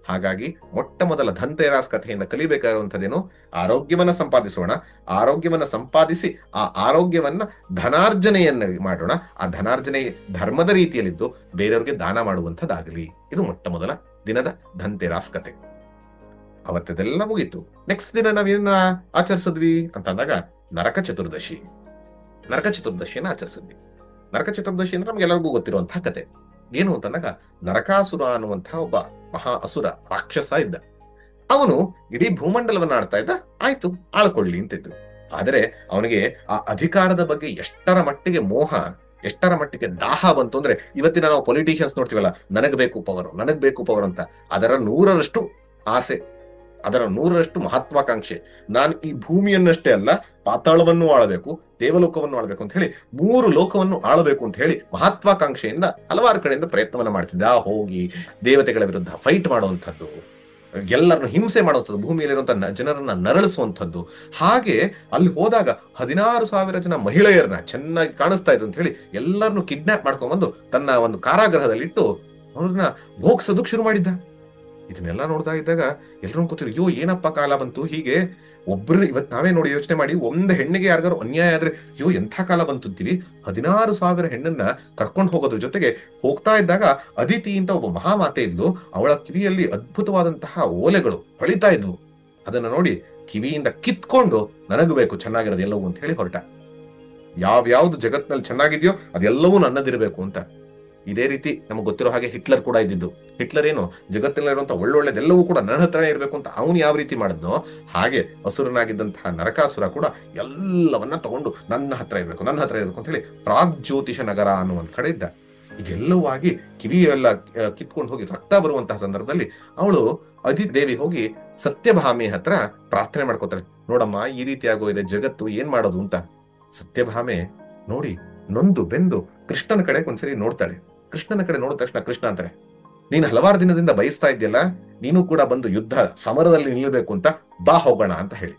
ಹಾಗಾಗಿ ಮೊಟ್ಟ ಮೊದಲ ಧನ್ತೆರಾಸ್ ಕಥೆಯಿಂದ ಕಲಿಬೇಕಾಗುವಂಥದ್ದೇನು? ಆರೋಗ್ಯವನ್ನ ಸಂಪಾದಿಸೋಣ. ಆರೋಗ್ಯವನ್ನ ಸಂಪಾದಿಸಿ ಆ ಆರೋಗ್ಯವನ್ನ ಧನಾರ್ಜನೆಯನ್ನ ಮಾಡೋಣ. ಆ ಧನಾರ್ಜನೆ ಧರ್ಮದ ರೀತಿಯಲ್ಲಿದ್ದು ಬೇರೆಯವ್ರಿಗೆ ದಾನ ಮಾಡುವಂಥದ್ದಾಗಲಿ. ಇದು ಮೊಟ್ಟ ಮೊದಲ ದಿನದ ಧನ್ತೆರಾಸ್ ಕಥೆ. ಅವತ್ತದೆಲ್ಲ ಮುಗೀತು. ನೆಕ್ಸ್ಟ್ ದಿನ ನಾವೇನ ಆಚರಿಸಿದ್ವಿ ಅಂತಂದಾಗ ನರಕ ಚತುರ್ದಶಿಯನ್ನ ಆಚರಿಸಿದ್ವಿ. ನರಕ ಚತುರ್ದಶಿ ಅಂದ್ರೆ ನಮ್ಗೆಲ್ಲರಿಗೂ ಗೊತ್ತಿರುವಂತಹ ಕತೆ. ಏನು ಅಂತಂದಾಗ ನರಕಾಸುರ ಅನ್ನುವಂತಹ ಒಬ್ಬ ಮಹಾ ಅಸುರ ರಾಕ್ಷಸ ಇದ್ದ. ಅವನು ಇಡೀ ಭೂಮಂಡಲವನ್ನ ಆಳ್ತಾ ಇದ್ದ. ಆಯ್ತು, ಆಳ್ಕೊಳ್ಳಿ ಅಂತಿದ್ದು. ಆದರೆ ಅವನಿಗೆ ಆ ಅಧಿಕಾರದ ಬಗ್ಗೆ ಎಷ್ಟರ ಮಟ್ಟಿಗೆ ಮೋಹ, ಎಷ್ಟರ ಮಟ್ಟಿಗೆ ದಾಹ ಬಂತು ಅಂದ್ರೆ, ಇವತ್ತಿನ ನಾವು ಪೊಲಿಟಿಷಿಯನ್ಸ್ ನೋಡ್ತೀವಲ್ಲ, ನನಗ್ ಬೇಕು ಪವರ್ ಅಂತ. ಅದರ 100ರಷ್ಟು ಆಸೆ, ಅದರ 100ರಷ್ಟು ಮಹತ್ವಾಕಾಂಕ್ಷೆ. ನಾನು ಈ ಭೂಮಿಯನ್ನಷ್ಟೇ ಅಲ್ಲ, ಪಾತಾಳವನ್ನು ಆಳಬೇಕು, ದೇವಲೋಕವನ್ನು ಆಳಬೇಕು ಅಂತ ಹೇಳಿ 3 ಲೋಕವನ್ನು ಆಳಬೇಕು ಅಂತ ಹೇಳಿ ಮಹತ್ವಾಕಾಂಕ್ಷೆಯಿಂದ ಹಲವಾರು ಕಡೆಯಿಂದ ಪ್ರಯತ್ನವನ್ನ ಮಾಡ್ತಿದ್ದ. ಹೋಗಿ ದೇವತೆಗಳ ವಿರುದ್ಧ ಫೈಟ್ ಮಾಡುವಂಥದ್ದು, ಎಲ್ಲರನ್ನು ಹಿಂಸೆ ಮಾಡುವಂಥದ್ದು, ಭೂಮಿಯಲ್ಲಿರುವಂತಹ ಜನರನ್ನ ನರಳಿಸುವಂಥದ್ದು. ಹಾಗೆ ಅಲ್ಲಿ ಹೋದಾಗ 16,000 ಜನ ಮಹಿಳೆಯರನ್ನ ಚೆನ್ನಾಗಿ ಕಾಣಿಸ್ತಾ ಇದ್ರು ಅಂತ ಹೇಳಿ ಎಲ್ಲರನ್ನು ಕಿಡ್ನಾಪ್ ಮಾಡ್ಕೊಂಡ್ಬಂದು ತನ್ನ ಒಂದು ಕಾರಾಗೃಹದಲ್ಲಿಟ್ಟು ಅವ್ರನ್ನ ಭೋಗ್ಸೋದಕ್ಕೆ ಶುರು ಮಾಡಿದ್ದ. ಇದನ್ನೆಲ್ಲ ನೋಡ್ತಾ ಇದ್ದಾಗ ಎಲ್ಲರೂ ಕೂತಿರು, ಅಯ್ಯೋ ಏನಪ್ಪ ಕಾಲ ಬಂತು ಹೀಗೆ. ಒಬ್ರು ಇವತ್ತು ನಾವೇ ನೋಡಿ ಯೋಚನೆ ಮಾಡಿ, ಒಂದು ಹೆಣ್ಣಿಗೆ ಯಾರಿಗಾರು ಅನ್ಯಾಯ ಆದ್ರೆ ಅಯ್ಯೋ ಎಂಥ ಕಾಲ ಬಂತಂತೀವಿ. 16,000 ಹೆಣ್ಣನ್ನ ಕರ್ಕೊಂಡು ಹೋಗೋದ್ರ ಜೊತೆಗೆ ಹೋಗ್ತಾ ಇದ್ದಾಗ ಅದಿತಿ ಅಂತ ಒಬ್ಬ ಮಹಾಮಾತೆ ಇದ್ಲು. ಅವಳ ಕಿವಿಯಲ್ಲಿ ಅದ್ಭುತವಾದಂತಹ ಓಲೆಗಳು ಹೊಳಿತಾ ಇದ್ವು. ಅದನ್ನ ನೋಡಿ ಕಿವಿಯಿಂದ ಕಿತ್ಕೊಂಡು ನನಗೂ ಬೇಕು ಚೆನ್ನಾಗಿರೋದು ಎಲ್ಲವೂ ಅಂತ ಹೇಳಿ ಹೊರಟ. ಯಾವ್ಯಾವ್ದು ಜಗತ್ನಲ್ಲಿ ಚೆನ್ನಾಗಿದೆಯೋ ಅದೆಲ್ಲವೂ ನನ್ನದಿರ್ಬೇಕು ಅಂತ. ಇದೇ ರೀತಿ ನಮಗೆ ಗೊತ್ತಿರೋ ಹಾಗೆ ಹಿಟ್ಲರ್ ಕೂಡ ಇದ್ದಿದ್ದು. ಹಿಟ್ಲರ್ ಏನು, ಜಗತ್ತಿನಲ್ಲಿರುವಂತಹ ಒಳ್ಳೊಳ್ಳೆದೆಲ್ಲವೂ ಕೂಡ ನನ್ನ ಹತ್ರನೇ ಇರಬೇಕು ಅಂತ ಅವನು ಯಾವ ರೀತಿ ಮಾಡಿದ್ನೋ, ಹಾಗೆ ಅಸುರನಾಗಿದ್ದಂತಹ ನರಕಾಸುರ ಕೂಡ ಎಲ್ಲವನ್ನ ತಗೊಂಡು ನನ್ನ ಹತ್ರ ಇರಬೇಕು ಅಂತ ಹೇಳಿ ಪ್ರಾಗ್ಜ್ಯೋತಿಷ ನಗರ ಅನ್ನುವಂತ ಕಡೆ ಇದ್ದ. ಇದೆಲ್ಲವೂ ಆಗಿ ಕಿವಿಯೆಲ್ಲ ಕಿತ್ಕೊಂಡು ಹೋಗಿ ರಕ್ತ ಬರುವಂತಹ ಸಂದರ್ಭದಲ್ಲಿ ಅವಳು ಅದಿದೇವಿ ಹೋಗಿ ಸತ್ಯಭಾಮಿ ಹತ್ರ ಪ್ರಾರ್ಥನೆ ಮಾಡ್ಕೋತಾರೆ, ನೋಡಮ್ಮ ಈ ರೀತಿ ಆಗೋಗಿದೆ ಜಗತ್ತು, ಏನ್ ಮಾಡೋದು ಅಂತ. ಸತ್ಯಭಾಮೆ ನೋಡಿ ನೊಂದು ಬೆಂದು ಕೃಷ್ಣನ ಕಡೆ ಒಂದ್ಸರಿ ನೋಡ್ತಾಳೆ. ಕೃಷ್ಣನ ಕಡೆ ನೋಡಿದ ತಕ್ಷಣ ಕೃಷ್ಣ ಅಂತಾರೆ, ನೀನು ಹಲವಾರು ದಿನದಿಂದ ಬಯಸ್ತಾ ಇದೆಯಲ್ಲ, ನೀನು ಕೂಡ ಬಂದು ಯುದ್ಧ ಸಮರದಲ್ಲಿ ನಿಲ್ಲಬೇಕು ಅಂತ, ಬಾ ಹೋಗೋಣ ಅಂತ ಹೇಳಿ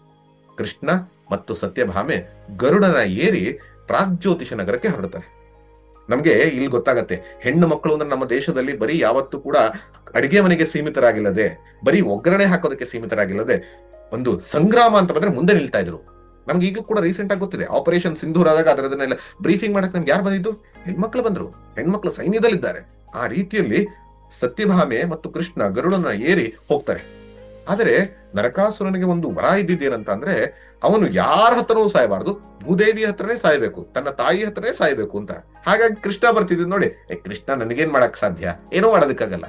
ಕೃಷ್ಣ ಮತ್ತು ಸತ್ಯಭಾಮೆ ಗರುಡನ ಏರಿ ಪ್ರಾಗ್ಜ್ಯೋತಿಷ ನಗರಕ್ಕೆ ಹೊರಡ್ತಾರೆ. ನಮ್ಗೆ ಇಲ್ಲಿ ಗೊತ್ತಾಗತ್ತೆ, ಹೆಣ್ಣು ಮಕ್ಕಳು ಅಂದ್ರೆ ನಮ್ಮ ದೇಶದಲ್ಲಿ ಬರೀ ಯಾವತ್ತೂ ಕೂಡ ಅಡಿಗೆ ಮನೆಗೆ ಸೀಮಿತರಾಗಿಲ್ಲದೆ, ಬರೀ ಒಗ್ಗರಣೆ ಹಾಕೋದಕ್ಕೆ ಸೀಮಿತರಾಗಿಲ್ಲದೆ, ಒಂದು ಸಂಗ್ರಾಮ ಅಂತ ಬಂದ್ರೆ ಮುಂದೆ ನಿಲ್ತಾ ಇದ್ರು. ನಮ್ಗೆ ಈಗಲೂ ಕೂಡ ರೀಸೆಂಟ್ ಆಗಿ ಗೊತ್ತಿದೆ, ಆಪರೇಷನ್ ಸಿಂಧೂರ್ ಆದಾಗ ಅದರದನ್ನೆಲ್ಲ ಬ್ರೀಫಿಂಗ್ ಮಾಡಕ್ ನಮ್ಗೆ ಯಾರು ಬಂದಿದ್ದು? ಹೆಣ್ಮಕ್ಳು ಬಂದ್ರು, ಹೆಣ್ಮಕ್ಳು ಸೈನ್ಯದಲ್ಲಿದ್ದಾರೆ. ಆ ರೀತಿಯಲ್ಲಿ ಸತ್ಯಭಾಮೆ ಮತ್ತು ಕೃಷ್ಣ ಗರುಡನ ಏರಿ ಹೋಗ್ತಾರೆ. ಆದರೆ ನರಕಾಸುರನಿಗೆ ಒಂದು ವರ ಇದ್ದಿದ್ದೇನಂತ ಅಂದ್ರೆ, ಅವನು ಯಾರ ಹತ್ರನೂ ಸಾಯಬಾರದು, ಭೂದೇವಿ ಹತ್ರನೇ ಸಾಯ್ಬೇಕು, ತನ್ನ ತಾಯಿ ಹತ್ರನೇ ಸಾಯ್ಬೇಕು ಅಂತ. ಹಾಗಾಗಿ ಕೃಷ್ಣ ಬರ್ತಿದ್ ನೋಡಿ, ಕೃಷ್ಣ ನನಗೇನ್ ಮಾಡಕ್ ಸಾಧ್ಯ, ಏನೋ ಮಾಡೋದಕ್ಕಾಗಲ್ಲ.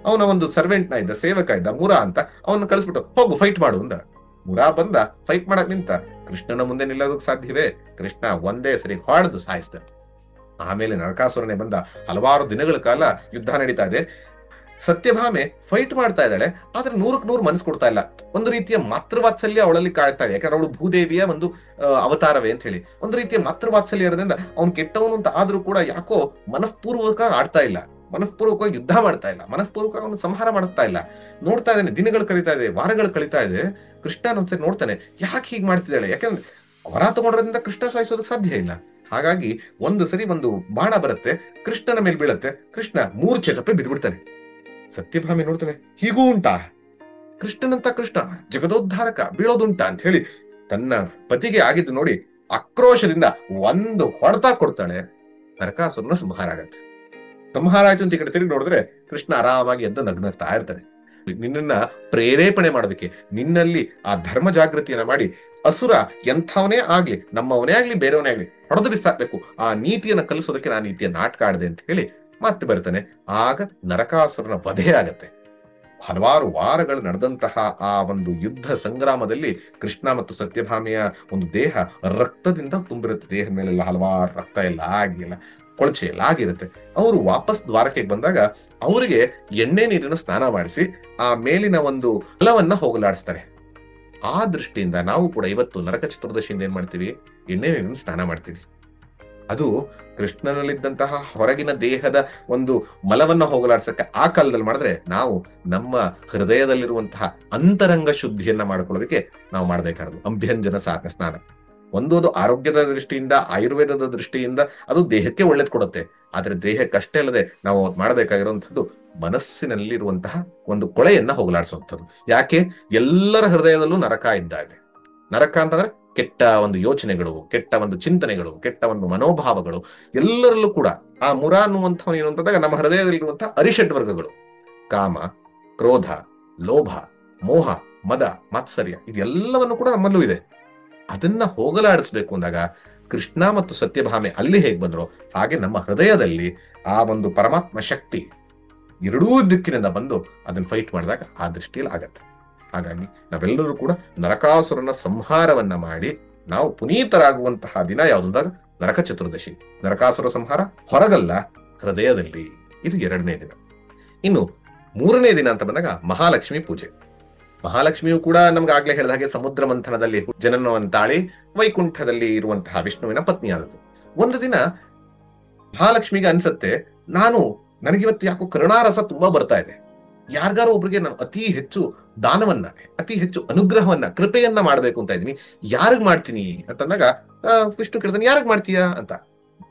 ಅವನ ಒಂದು ಸರ್ವೆಂಟ್ ನ ಇದ್ದ, ಸೇವಕ ಇದ್ದ ಮುರ ಅಂತ, ಅವನ್ನ ಕಳಿಸ್ಬಿಟ್ಟು ಹೋಗು ಫೈಟ್ ಮಾಡು ಅಂದ. ಮುರ ಬಂದ, ಫೈಟ್ ಮಾಡಕ್ ನಿಂತ. ಕೃಷ್ಣನ ಮುಂದೆ ನಿಲ್ಲೋದಕ್ ಸಾಧ್ಯವೇ? ಕೃಷ್ಣ ಒಂದೇ ಸರಿ ಹೊಡೆದು ಸಾಯಿಸ್ದ. ಆಮೇಲೆ ನರಕಾಸುರನೇ ಬಂದ. ಹಲವಾರು ದಿನಗಳ ಕಾಲ ಯುದ್ಧ ನಡೀತಾ ಇದೆ. ಸತ್ಯಭಾಮೆ ಫೈಟ್ ಮಾಡ್ತಾ ಇದ್ದಾಳೆ, ಆದ್ರೆ 100ಕ್ಕೆ 100 ಮನಸ್ಸು ಕೊಡ್ತಾ ಇಲ್ಲ. ಒಂದು ರೀತಿಯ ಮಾತೃವಾತ್ಸಲ್ಯ ಅವಳಲ್ಲಿ ಕಾಡ್ತಾ ಇದೆ. ಯಾಕಂದ್ರೆ ಅವಳು ಭೂದೇವಿಯ ಒಂದು ಅವತಾರವೇ ಅಂತ ಹೇಳಿ ಒಂದು ರೀತಿಯ ಮಾತೃವಾತ್ಸಲ್ಯ ಇರೋದ್ರಿಂದ ಅವ್ನು ಕೆಟ್ಟವನು ಅಂತ ಆದ್ರೂ ಕೂಡ ಯಾಕೋ ಮನಃಪೂರ್ವಕ ಆಡ್ತಾ ಇಲ್ಲ, ಮನಃಪೂರ್ವಕವಾಗಿ ಯುದ್ಧ ಮಾಡ್ತಾ ಇಲ್ಲ, ಮನಃಪೂರ್ವಕ ಅವನು ಸಂಹಾರ ಮಾಡ್ತಾ ಇಲ್ಲ. ನೋಡ್ತಾ ಇದ್ದಾನೆ, ದಿನಗಳು ಕಳೀತಾ ಇದೆ, ವಾರಗಳು ಕಳೀತಾ ಇದೆ. ಕೃಷ್ಣ ಒಂದ್ಸರಿ ನೋಡ್ತಾನೆ, ಯಾಕೆ ಹೀಗೆ ಮಾಡ್ತಿದ್ದಾಳೆ? ಯಾಕಂದ್ರೆ ವರ ತಗೊಂಡ್ರಿಂದ ಕೃಷ್ಣ ಸಾಯಿಸೋದಕ್ಕೆ ಸಾಧ್ಯ ಇಲ್ಲ. ಹಾಗಾಗಿ ಒಂದು ಸರಿ ಒಂದು ಬಾಣ ಬರುತ್ತೆ, ಕೃಷ್ಣನ ಮೇಲೆ ಬೀಳತ್ತೆ. ಕೃಷ್ಣ ಮೂರ್ಛೆ ತಪ್ಪಿ ಬಿದ್ದ್ಬಿಡ್ತಾನೆ. ಸತ್ಯಭಾಮೆ ನೋಡ್ತಾನೆ, ಹೀಗೂ ಉಂಟಾ? ಕೃಷ್ಣನಂತ ಕೃಷ್ಣ ಜಗದೋದ್ಧಾರಕ ಬೀಳೋದುಂಟಾ ಅಂತ ಹೇಳಿ ತನ್ನ ಪತಿಗೆ ಆಗಿದ್ದು ನೋಡಿ ಆಕ್ರೋಶದಿಂದ ಒಂದು ಹೊಡೆತ ಕೊಡ್ತಾಳೆ. ನರಕಾಸುರನ ಸಂಹಾರ ಆಗತ್ತೆ. ಸಂಹಾರ ಆಯ್ತು ಅಂತ ಈ ಕಡೆ ತಿರುಗಿ ನೋಡಿದ್ರೆ ಕೃಷ್ಣ ಆರಾಮಾಗಿ ಎದ್ದು ನಗ್ನಗ್ತಾ ಇರ್ತಾನೆ. ನಿನ್ನನ್ನ ಪ್ರೇರೇಪಣೆ ಮಾಡೋದಕ್ಕೆ, ನಿನ್ನಲ್ಲಿ ಆ ಧರ್ಮ ಜಾಗೃತಿಯನ್ನ ಮಾಡಿ, ಅಸುರ ಎಂಥವನೇ ಆಗ್ಲಿ, ನಮ್ಮವನೇ ಆಗ್ಲಿ ಬೇರೆಯವನೇ ಆಗ್ಲಿ ಹೊಡೆದು ಬಿಸಾಕ್ಬೇಕು, ಆ ನೀತಿಯನ್ನ ಕಲಿಸೋದಕ್ಕೆ ನಾನು ನೀತಿಯ ನಾಟಕ ಆಡಿದೆ ಅಂತ ಹೇಳಿ ಮತ್ತೆ ಬರ್ತಾನೆ. ಆಗ ನರಕಾಸುರನ ವಧೆ ಆಗತ್ತೆ. ಹಲವಾರು ವಾರಗಳು ನಡೆದಂತಹ ಆ ಒಂದು ಯುದ್ಧ ಸಂಗ್ರಾಮದಲ್ಲಿ ಕೃಷ್ಣ ಮತ್ತು ಸತ್ಯಭಾಮೆಯ ಒಂದು ದೇಹ ರಕ್ತದಿಂದ ತುಂಬಿರುತ್ತೆ. ದೇಹದ ಮೇಲೆಲ್ಲ ಹಲವಾರು ರಕ್ತ ಎಲ್ಲ ಆಗಿಲ್ಲ, ಕೊಳಚೆ ಎಲ್ಲ ಆಗಿರುತ್ತೆ. ಅವರು ವಾಪಸ್ ದ್ವಾರಕೆಗೆ ಬಂದಾಗ ಅವರಿಗೆ ಎಣ್ಣೆ ನೀರಿನ ಸ್ನಾನ ಮಾಡಿಸಿ ಆ ಮೇಲಿನ ಒಂದು ಫಲವನ್ನ ಹೋಗಲಾಡಿಸ್ತಾರೆ. ಆ ದೃಷ್ಟಿಯಿಂದ ನಾವು ಕೂಡ ಇವತ್ತು ನರಕ ಚತುರ್ದಶಿಯಿಂದ ಏನ್ ಮಾಡ್ತೀವಿ? ಎಣ್ಣೆ ನೀರಿನ ಸ್ನಾನ ಮಾಡ್ತೀವಿ. ಅದು ಕೃಷ್ಣನಲ್ಲಿದ್ದಂತಹ ಹೊರಗಿನ ದೇಹದ ಒಂದು ಮಲವನ್ನ ಹೋಗಲಾಡ್ಸಕ್ಕೆ ಆ ಕಾಲದಲ್ಲಿ ಮಾಡಿದ್ರೆ, ನಾವು ನಮ್ಮ ಹೃದಯದಲ್ಲಿರುವಂತಹ ಅಂತರಂಗ ಶುದ್ಧಿಯನ್ನ ಮಾಡ್ಕೊಳ್ಳೋದಕ್ಕೆ ನಾವು ಮಾಡ್ಬೇಕಾರದು ಅಭ್ಯಂಜನ ಸಾಕ ಸ್ನಾನ. ಅದು ಆರೋಗ್ಯದ ದೃಷ್ಟಿಯಿಂದ, ಆಯುರ್ವೇದದ ದೃಷ್ಟಿಯಿಂದ ಅದು ದೇಹಕ್ಕೆ ಒಳ್ಳೇದ್ ಕೊಡುತ್ತೆ. ಆದ್ರೆ ದೇಹಕ್ಕಷ್ಟೇ ಅಲ್ಲದೆ ನಾವು ಮಾಡಬೇಕಾಗಿರುವಂತದ್ದು ಮನಸ್ಸಿನಲ್ಲಿರುವಂತಹ ಒಂದು ಕೊಳೆಯನ್ನ ಹೋಗಲಾಡಿಸುವಂಥದ್ದು. ಯಾಕೆ? ಎಲ್ಲರ ಹೃದಯದಲ್ಲೂ ನರಕ ಇದ್ದ ಇದೆ. ನರಕ ಅಂತಂದ್ರೆ ಕೆಟ್ಟ ಒಂದು ಯೋಚನೆಗಳು, ಕೆಟ್ಟ ಒಂದು ಚಿಂತನೆಗಳು, ಕೆಟ್ಟ ಒಂದು ಮನೋಭಾವಗಳು ಎಲ್ಲರಲ್ಲೂ ಕೂಡ. ಆ ಮುರ ಅನ್ನುವಂಥವನು ಏನು ಅಂತಂದಾಗ ನಮ್ಮ ಹೃದಯದಲ್ಲಿರುವಂತಹ ಅರಿಷಡ್ ವರ್ಗಗಳು, ಕಾಮ, ಕ್ರೋಧ, ಲೋಭ, ಮೋಹ, ಮದ, ಮಾತ್ಸರ್ಯ, ಇದೆಲ್ಲವನ್ನು ಕೂಡ ನಮ್ಮಲ್ಲೂ ಇದೆ. ಅದನ್ನ ಹೋಗಲಾಡಿಸ್ಬೇಕು ಅಂದಾಗ ಕೃಷ್ಣ ಮತ್ತು ಸತ್ಯಭಾಮೆ ಅಲ್ಲಿ ಹೇಗೆ ಬಂದ್ರು, ಹಾಗೆ ನಮ್ಮ ಹೃದಯದಲ್ಲಿ ಆ ಒಂದು ಪರಮಾತ್ಮ ಶಕ್ತಿ ಎರಡೂ ದಿಕ್ಕಿನಿಂದ ಬಂದು ಅದನ್ನ ಫೈಟ್ ಮಾಡಿದಾಗ ಆ ದೃಷ್ಟಿಯಲ್ಲಿ ಆಗತ್ತೆ. ಹಾಗಾಗಿ ನಾವೆಲ್ಲರೂ ಕೂಡ ನರಕಾಸುರನ ಸಂಹಾರವನ್ನ ಮಾಡಿ ನಾವು ಪುನೀತರಾಗುವಂತಹ ದಿನ ಯಾವುದಂದಾಗ ನರಕ ಚತುರ್ದಶಿ. ನರಕಾಸುರ ಸಂಹಾರ ಹೊರಗಲ್ಲ, ಹೃದಯದಲ್ಲಿ. ಇದು 2ನೇ ದಿನ. ಇನ್ನು 3ನೇ ದಿನ ಅಂತ ಬಂದಾಗ ಮಹಾಲಕ್ಷ್ಮಿ ಪೂಜೆ. ಮಹಾಲಕ್ಷ್ಮಿಯು ಕೂಡ ನಮ್ಗೆ ಆಗ್ಲೇ ಹೇಳಿದ ಹಾಗೆ ಸಮುದ್ರ ಮಂಥನದಲ್ಲಿ ಜನನವನ್ನು ತಾಳಿ ವೈಕುಂಠದಲ್ಲಿ ಇರುವಂತಹ ವಿಷ್ಣುವಿನ ಪತ್ನಿಯಾದದ್ದು. ಒಂದು ದಿನ ಮಹಾಲಕ್ಷ್ಮಿಗೆ ಅನ್ಸತ್ತೆ, ನನಗಿವತ್ತು ಯಾಕೋ ಕರುಣಾರಸ ತುಂಬಾ ಬರ್ತಾ ಇದೆ, ಯಾರಿಗಾರು ಒಬ್ರಿಗೆ ನಾನು ಅತಿ ಹೆಚ್ಚು ದಾನವನ್ನ, ಅತಿ ಹೆಚ್ಚು ಅನುಗ್ರಹವನ್ನ, ಕೃಪೆಯನ್ನ ಮಾಡ್ಬೇಕು ಅಂತ ಇದೀನಿ, ಯಾರಿಗ್ ಮಾಡ್ತೀನಿ ಅಂತಂದಾಗ ವಿಷ್ಣು ಕೇಳ್ತಾನೆ, ಯಾರಿಗ್ ಮಾಡ್ತೀಯಾ ಅಂತ.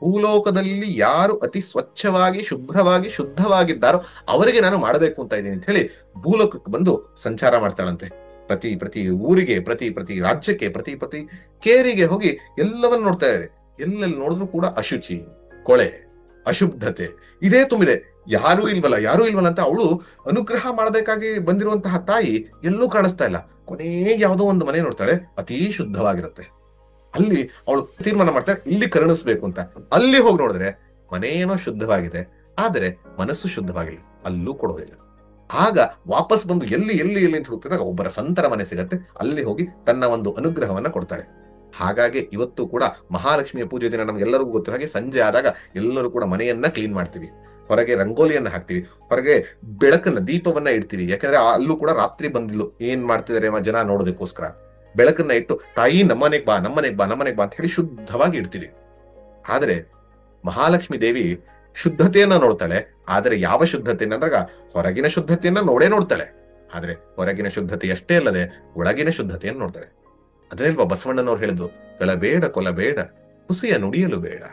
ಭೂಲೋಕದಲ್ಲಿ ಯಾರು ಅತಿ ಸ್ವಚ್ಛವಾಗಿ, ಶುಭ್ರವಾಗಿ, ಶುದ್ಧವಾಗಿದ್ದಾರೋ ಅವರಿಗೆ ನಾನು ಮಾಡಬೇಕು ಅಂತ ಇದ್ದೀನಿ ಅಂತ ಹೇಳಿ ಭೂಲೋಕಕ್ಕೆ ಬಂದು ಸಂಚಾರ ಮಾಡ್ತಾಳಂತೆ. ಪ್ರತಿ ಊರಿಗೆ, ಪ್ರತಿ ರಾಜ್ಯಕ್ಕೆ, ಪ್ರತಿ ಕೇರಿಗೆ ಹೋಗಿ ಎಲ್ಲವನ್ನ ನೋಡ್ತಾ ಇದ್ದಾರೆ. ಎಲ್ಲೆಲ್ಲಿ ನೋಡಿದ್ರು ಕೂಡ ಅಶುಚಿ, ಕೊಳೆ, ಅಶುದ್ಧತೆ ಇದೇ ತುಂಬಿದೆ. ಯಾರೂ ಇಲ್ವಲ್ಲ ಅಂತ ಅವಳು ಅನುಗ್ರಹ ಮಾಡಬೇಕಾಗಿ ಬಂದಿರುವಂತಹ ತಾಯಿ ಎಲ್ಲೂ ಕಾಣಿಸ್ತಾ ಇಲ್ಲ. ಕೊನೆಗೆ ಯಾವುದೋ ಒಂದು ಮನೆ ನೋಡ್ತಾಳೆ, ಅತೀ ಶುದ್ಧವಾಗಿರುತ್ತೆ. ಅಲ್ಲಿ ಅವಳು ತೀರ್ಮಾನ ಮಾಡ್ತಾಳೆ, ಇಲ್ಲಿ ಕರುಣಿಸ್ಬೇಕು ಅಂತ. ಅಲ್ಲಿ ಹೋಗಿ ನೋಡಿದ್ರೆ ಮನೇನೋ ಶುದ್ಧವಾಗಿದೆ, ಆದರೆ ಮನಸ್ಸು ಶುದ್ಧವಾಗಿಲ್ಲ, ಅಲ್ಲೂ ಕೊಡೋದಿಲ್ಲ. ಆಗ ವಾಪಸ್ ಬಂದು ಎಲ್ಲಿ ಅಂತ ಹೋಗ್ತಿದ್ದಾಗ ಒಬ್ಬರ ಸಂತರ ಮನೆ ಸಿಗತ್ತೆ, ಅಲ್ಲಿ ಹೋಗಿ ತನ್ನ ಒಂದು ಅನುಗ್ರಹವನ್ನ ಕೊಡ್ತಾಳೆ. ಹಾಗಾಗಿ ಇವತ್ತು ಕೂಡ ಮಹಾಲಕ್ಷ್ಮಿಯ ಪೂಜೆ ದಿನ ನಮ್ಗೆಲ್ಲರಿಗೂ ಗೊತ್ತು ಹಾಗೆ ಸಂಜೆ ಆದಾಗ ಎಲ್ಲರೂ ಕೂಡ ಮನೆಯನ್ನ ಕ್ಲೀನ್ ಮಾಡ್ತೀವಿ, ಹೊರಗೆ ರಂಗೋಲಿಯನ್ನ ಹಾಕ್ತಿವಿ, ಹೊರಗೆ ಬೆಳಕನ್ನ, ದೀಪವನ್ನ ಇಡ್ತೀವಿ. ಯಾಕಂದ್ರೆ ಅಲ್ಲೂ ಕೂಡ ರಾತ್ರಿ ಬಂದಿಲ್ಲ ಏನ್ ಮಾಡ್ತಿದ್ದಾರೆ ಜನ ನೋಡೋದಕ್ಕೋಸ್ಕರ. ಬೆಳಕನ್ನ ಇಟ್ಟು ತಾಯಿ ನಮ್ಮನೆಗ್ ಬಾ ನಮ್ಮನೆಗ್ ಬಾ ನಮ್ಮನೆಗ್ ಬಾ ಅಂತ ಹೇಳಿ ಶುದ್ಧವಾಗಿ ಇಡ್ತೀವಿ. ಆದ್ರೆ ಮಹಾಲಕ್ಷ್ಮಿ ದೇವಿ ಶುದ್ಧತೆಯನ್ನ ನೋಡ್ತಾಳೆ. ಆದ್ರೆ ಯಾವ ಶುದ್ಧತೆ ಅಂದಾಗ ಹೊರಗಿನ ಶುದ್ಧತೆಯನ್ನ ನೋಡ್ತಾಳೆ. ಆದ್ರೆ ಹೊರಗಿನ ಶುದ್ಧತೆ ಅಷ್ಟೇ ಅಲ್ಲದೆ ಒಳಗಿನ ಶುದ್ಧತೆಯನ್ನು ನೋಡ್ತಾಳೆ. ಅದನ್ನೆಲ್ವಾ ಬಸವಣ್ಣನವ್ರು ಹೇಳಿದ್ದು, ಗಳಬೇಡ ಕೊಲಬೇಡ ಹುಸಿಯ ನುಡಿಯಲು ಬೇಡ,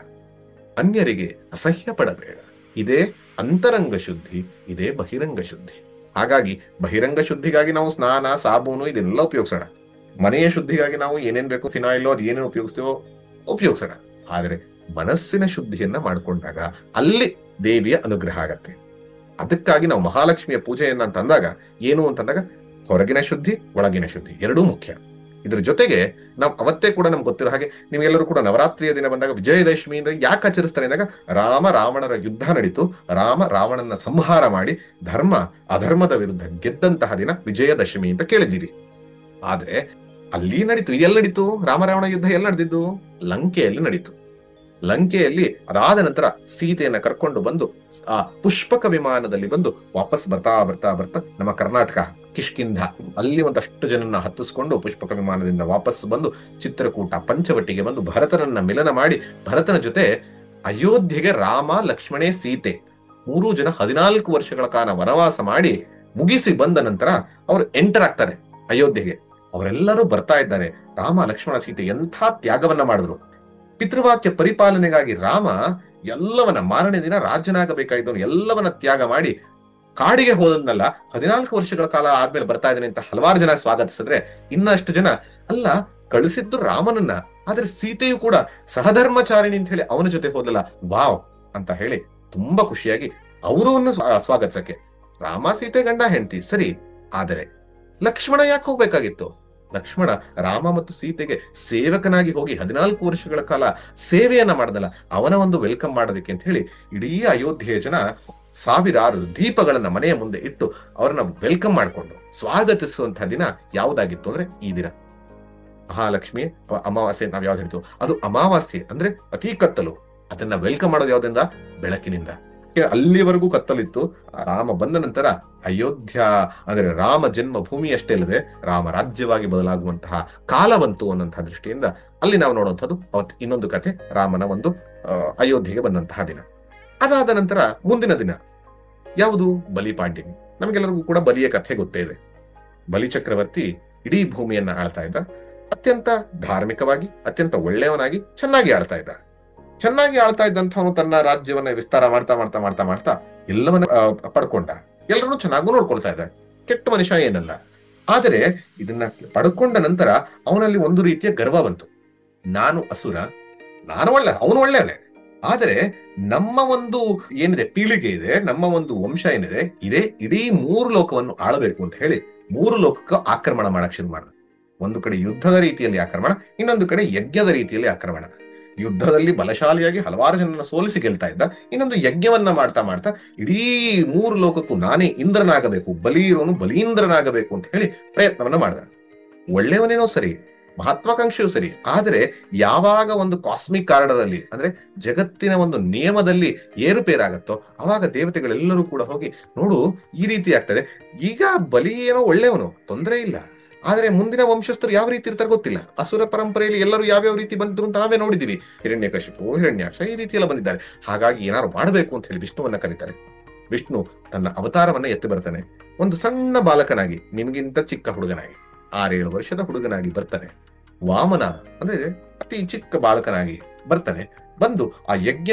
ಅನ್ಯರಿಗೆ ಅಸಹ್ಯ ಪಡಬೇಡ. ಇದೇ ಅಂತರಂಗ ಶುದ್ಧಿ, ಇದೇ ಬಹಿರಂಗ ಶುದ್ಧಿ. ಹಾಗಾಗಿ ಬಹಿರಂಗ ಶುದ್ಧಿಗಾಗಿ ನಾವು ಸ್ನಾನ, ಸಾಬೂನು ಇದನ್ನೆಲ್ಲ ಉಪಯೋಗಿಸೋಣ. ಮನೆಯ ಶುದ್ಧಿಗಾಗಿ ನಾವು ಏನೇನ್ ಬೇಕು, ಫಿನಾಯಿಲ್ ಅದು ಏನೇನು ಉಪಯೋಗಿಸ್ತೀವೋ ಉಪಯೋಗಿಸೋಣ. ಆದ್ರೆ ಮನಸ್ಸಿನ ಶುದ್ಧಿಯನ್ನ ಮಾಡ್ಕೊಂಡಾಗ ಅಲ್ಲಿ ದೇವಿಯ ಅನುಗ್ರಹ ಆಗತ್ತೆ. ಅದಕ್ಕಾಗಿ ನಾವು ಮಹಾಲಕ್ಷ್ಮಿಯ ಪೂಜೆಯನ್ನ ಅಂತಂದಾಗ ಏನು ಅಂತಂದಾಗ ಹೊರಗಿನ ಶುದ್ಧಿ, ಒಳಗಿನ ಶುದ್ಧಿ ಎರಡೂ ಮುಖ್ಯ. ಇದ್ರ ಜೊತೆಗೆ ನಾವು ಅವತ್ತೇ ಕೂಡ ನಮ್ಗೆ ಗೊತ್ತಿರೋ ಹಾಗೆ ನೀವೆಲ್ಲರೂ ಕೂಡ ನವರಾತ್ರಿಯ ದಿನ ಬಂದಾಗ ವಿಜಯದಶಮಿಯಿಂದ ಯಾಕೆ ಆಚರಿಸ್ತಾರೆ ಅಂದಾಗ ರಾಮ ರಾವಣರ ಯುದ್ಧ ನಡೀತು, ರಾಮ ರಾವಣನ ಸಂಹಾರ ಮಾಡಿ ಧರ್ಮ ಅಧರ್ಮದ ವಿರುದ್ಧ ಗೆದ್ದಂತಹ ದಿನ ವಿಜಯದಶಮಿ ಅಂತ ಕೇಳಿದ್ದೀರಿ. ಆದ್ರೆ ಅಲ್ಲಿ ನಡೀತು, ಇದೆಲ್ಲ ನಡೀತು, ರಾಮರಾವಣ ಯುದ್ಧ ಎಲ್ಲ ನಡೆದಿದ್ದು ಲಂಕೆಯಲ್ಲಿ ನಡೀತು. ಲಂಕೆಯಲ್ಲಿ ಅದಾದ ನಂತರ ಸೀತೆಯನ್ನ ಕರ್ಕೊಂಡು ಬಂದು ಆ ಪುಷ್ಪಕ ವಿಮಾನದಲ್ಲಿ ಬಂದು ವಾಪಸ್ ಬರ್ತಾ ಬರ್ತಾ ಬರ್ತಾ ನಮ್ಮ ಕರ್ನಾಟಕ ಕಿಷ್ಕಿಂಧ ಅಲ್ಲಿ ಒಂದಷ್ಟು ಜನನ್ನ ಹತ್ತಿಸ್ಕೊಂಡು ಪುಷ್ಪಕ ವಿಮಾನದಿಂದ ವಾಪಸ್ ಬಂದು ಚಿತ್ರಕೂಟ ಪಂಚವಟಿಗೆ ಬಂದು ಭರತನನ್ನ ಮಿಲನ ಮಾಡಿ ಭರತನ ಜೊತೆ ಅಯೋಧ್ಯೆಗೆ ರಾಮ ಲಕ್ಷ್ಮಣೇ ಸೀತೆ 3 ಜನ 14 ವರ್ಷಗಳ ಕಾಲ ವನವಾಸ ಮಾಡಿ ಮುಗಿಸಿ ಬಂದ ನಂತರ ಅವರು ಎಂಟರ್ ಆಗ್ತಾರೆ ಅಯೋಧ್ಯೆಗೆ. ಅವರೆಲ್ಲರೂ ಬರ್ತಾ ಇದ್ದಾರೆ. ರಾಮ ಲಕ್ಷ್ಮಣ ಸೀತೆ ಎಂಥ ತ್ಯಾಗವನ್ನ ಮಾಡಿದ್ರು. ಪಿತೃವಾಕ್ಯ ಪರಿಪಾಲನೆಗಾಗಿ ರಾಮ ಎಲ್ಲವನ್ನ ಮಾರನೇ ದಿನ ರಾಜನಾಗಬೇಕಾಗಿದ್ದವನು ಎಲ್ಲವನ್ನ ತ್ಯಾಗ ಮಾಡಿ ಕಾಡಿಗೆ ಹೋದನ್ನಲ್ಲ 14 ವರ್ಷಗಳ ಕಾಲ ಆದ್ಮೇಲೆ ಬರ್ತಾ ಇದ್ದಾನೆ ಅಂತ ಹಲವಾರು ಜನ ಸ್ವಾಗತಿಸಿದ್ರೆ, ಇನ್ನಷ್ಟು ಜನ ಅಲ್ಲ ಕಳಿಸಿದ್ದು ರಾಮನನ್ನ, ಆದ್ರೆ ಸೀತೆಯು ಕೂಡ ಸಹಧರ್ಮಚಾರಿಣಿ ಅಂತ ಹೇಳಿ ಅವನ ಜೊತೆ ಹೋದಲ್ಲ, ವಾವ್ ಅಂತ ಹೇಳಿ ತುಂಬಾ ಖುಷಿಯಾಗಿ ಅವರನ್ನು ಸ್ವಾಗತಿಸಕ್ಕೆ. ರಾಮ ಸೀತೆ ಗಂಡ ಹೆಂಡತಿ ಸರಿ, ಆದರೆ ಲಕ್ಷ್ಮಣ ಯಾಕೆ ಹೋಗ್ಬೇಕಾಗಿತ್ತು? ಲಕ್ಷ್ಮಣ ರಾಮ ಮತ್ತು ಸೀತೆಗೆ ಸೇವಕನಾಗಿ ಹೋಗಿ 14 ವರ್ಷಗಳ ಕಾಲ ಸೇವೆಯನ್ನ ಮಾಡ್ದಲ್ಲ, ಅವನ ಒಂದು ವೆಲ್ಕಮ್ ಮಾಡೋದಕ್ಕೆ ಅಂತ ಹೇಳಿ ಇಡೀ ಅಯೋಧ್ಯೆಯ ಜನ ಸಾವಿರಾರು ದೀಪಗಳನ್ನ ಮನೆಯ ಮುಂದೆ ಇಟ್ಟು ಅವರನ್ನ ವೆಲ್ಕಮ್ ಮಾಡಿಕೊಂಡು ಸ್ವಾಗತಿಸುವಂತಹ ದಿನ ಯಾವುದಾಗಿತ್ತು ಅಂದ್ರೆ ಈ ದಿನ ಮಹಾಲಕ್ಷ್ಮಿ ಅಮಾವಾಸ್ಯೆ. ನಾವ್ ಯಾವ್ದು ಹೇಳ್ತೀವಿ ಅದು ಅಮಾವಾಸ್ಯೆ ಅಂದ್ರೆ ಅತಿ ಕತ್ತಲು. ಅದನ್ನ ವೆಲ್ಕಮ್ ಮಾಡೋದು ಯಾವ್ದ್ರಿಂದ? ಬೆಳಕಿನಿಂದ. ಅಲ್ಲಿವರೆಗೂ ಕತ್ತಲಿತ್ತು. ರಾಮ ಬಂದ ನಂತರ ಅಯೋಧ್ಯ ಅಂದ್ರೆ ರಾಮ ಜನ್ಮ ಭೂಮಿ ಅಷ್ಟೇ ಅಲ್ಲದೆ ರಾಮ ರಾಜ್ಯವಾಗಿ ಬದಲಾಗುವಂತಹ ಕಾಲ ಬಂತು ಅನ್ನುವಂತಹ ದೃಷ್ಟಿಯಿಂದ ಅಲ್ಲಿ ನಾವು ನೋಡುವಂಥದ್ದು ಅವತ್ತು ಇನ್ನೊಂದು ಕಥೆ, ರಾಮನ ಒಂದು ಅಯೋಧ್ಯೆಗೆ ಬಂದಂತಹ ದಿನ. ಅದಾದ ನಂತರ ಮುಂದಿನ ದಿನ ಯಾವುದು? ಬಲಿಪಾಡ್ಯಮಿ. ನಮಗೆಲ್ಲರಿಗೂ ಕೂಡ ಬಲಿಯ ಕಥೆ ಗೊತ್ತೇ ಇದೆ. ಬಲಿ ಚಕ್ರವರ್ತಿ ಇಡೀ ಭೂಮಿಯನ್ನ ಆಳ್ತಾ ಇದ್ದ. ಅತ್ಯಂತ ಧಾರ್ಮಿಕವಾಗಿ ಅತ್ಯಂತ ಒಳ್ಳೆಯವನಾಗಿ ಚೆನ್ನಾಗಿ ಆಳ್ತಾ ಇದ್ದ. ಚೆನ್ನಾಗಿ ಆಳ್ತಾ ಇದ್ದಂಥವನು ತನ್ನ ರಾಜ್ಯವನ್ನ ವಿಸ್ತಾರ ಮಾಡ್ತಾ ಮಾಡ್ತಾ ಮಾಡ್ತಾ ಮಾಡ್ತಾ ಎಲ್ಲವನ್ನ ಪಡ್ಕೊಂಡ. ಎಲ್ಲರನ್ನು ಚೆನ್ನಾಗೂ ನೋಡ್ಕೊಳ್ತಾ ಇದ್ದ. ಕೆಟ್ಟ ಮನುಷ್ಯ ಏನಲ್ಲ. ಆದರೆ ಇದನ್ನ ಪಡ್ಕೊಂಡ ನಂತರ ಅವನಲ್ಲಿ ಒಂದು ರೀತಿಯ ಗರ್ವ ಬಂತು. ನಾನು ಅಸುರ, ನಾನು ಅವನು ಒಳ್ಳೆಯವನೇ, ಆದರೆ ನಮ್ಮ ಒಂದು ಏನಿದೆ ಪೀಳಿಗೆ ಇದೆ, ನಮ್ಮ ಒಂದು ವಂಶ ಏನಿದೆ ಇದೇ ಇಡೀ 3 ಲೋಕವನ್ನು ಆಳಬೇಕು ಅಂತ ಹೇಳಿ 3 ಲೋಕಕ್ಕೆ ಆಕ್ರಮಣ ಮಾಡಕ್ ಶುರು ಮಾಡಿದ. ಒಂದು ಕಡೆ ಯುದ್ಧದ ರೀತಿಯಲ್ಲಿ ಆಕ್ರಮಣ, ಇನ್ನೊಂದು ಕಡೆ ಯಜ್ಞದ ರೀತಿಯಲ್ಲಿ ಆಕ್ರಮಣ. ಯುದ್ಧದಲ್ಲಿ ಬಲಶಾಲಿಯಾಗಿ ಹಲವಾರು ಜನರನ್ನ ಸೋಲಿಸಿ ಗೆಲ್ತಾ ಇದ್ದ. ಇನ್ನೊಂದು ಯಜ್ಞವನ್ನ ಮಾಡ್ತಾ ಮಾಡ್ತಾ ಇಡೀ 3 ಲೋಕಕ್ಕೂ ನಾನೇ ಇಂದ್ರನಾಗಬೇಕು, ಬಲಿ ಇರೋನು ಬಲೀಂದ್ರನಾಗಬೇಕು ಅಂತ ಹೇಳಿ ಪ್ರಯತ್ನವನ್ನ ಮಾಡ್ದ. ಒಳ್ಳೆಯವನೇನೋ ಸರಿ, ಮಹತ್ವಾಕಾಂಕ್ಷೆಯೂ ಸರಿ, ಆದರೆ ಯಾವಾಗ ಒಂದು ಕಾಸ್ಮಿಕ್ ಆರ್ಡರ್ ಅಲ್ಲಿ ಅಂದ್ರೆ ಜಗತ್ತಿನ ಒಂದು ನಿಯಮದಲ್ಲಿ ಏರುಪೇರಾಗತ್ತೋ ಅವಾಗ ದೇವತೆಗಳೆಲ್ಲರೂ ಕೂಡ ಹೋಗಿ ನೋಡು ಈ ರೀತಿ ಆಗ್ತದೆ. ಈಗ ಬಲಿ ಏನೋ ಒಳ್ಳೆಯವನು, ತೊಂದರೆ ಇಲ್ಲ, ಆದ್ರೆ ಮುಂದಿನ ವಂಶಸ್ಥರು ಯಾವ ರೀತಿ ಇರ್ತಾರೆ ಗೊತ್ತಿಲ್ಲ. ಅಸುರ ಪರಂಪರೆಯಲ್ಲಿ ಎಲ್ಲರೂ ಯಾವ್ಯಾವ ರೀತಿ ಬಂದ್ರು ಅಂತ ನಾವೇ ನೋಡಿದೀವಿ. ಹಿರಣ್ಯಕಶಿಪು, ಹಿರಣ್ಯಾಕ್ಷ ಈ ರೀತಿ ಎಲ್ಲ ಬಂದಿದ್ದಾರೆ. ಹಾಗಾಗಿ ಏನಾದ್ರು ಮಾಡಬೇಕು ಅಂತ ಹೇಳಿ ವಿಷ್ಣುವನ್ನ ಕರೀತಾರೆ. ವಿಷ್ಣು ತನ್ನ ಅವತಾರವನ್ನ ಎತ್ತಿ ಬರ್ತಾನೆ. ಒಂದು ಸಣ್ಣ ಬಾಲಕನಾಗಿ, ನಿಮಗಿಂತ ಚಿಕ್ಕ ಹುಡುಗನಾಗಿ, 6-7 ವರ್ಷದ ಹುಡುಗನಾಗಿ ಬರ್ತಾನೆ. ವಾಮನ ಅಂದ್ರೆ ಅತಿ ಚಿಕ್ಕ ಬಾಲಕನಾಗಿ ಬರ್ತಾನೆ. ಬಂದು ಆ ಯಜ್ಞ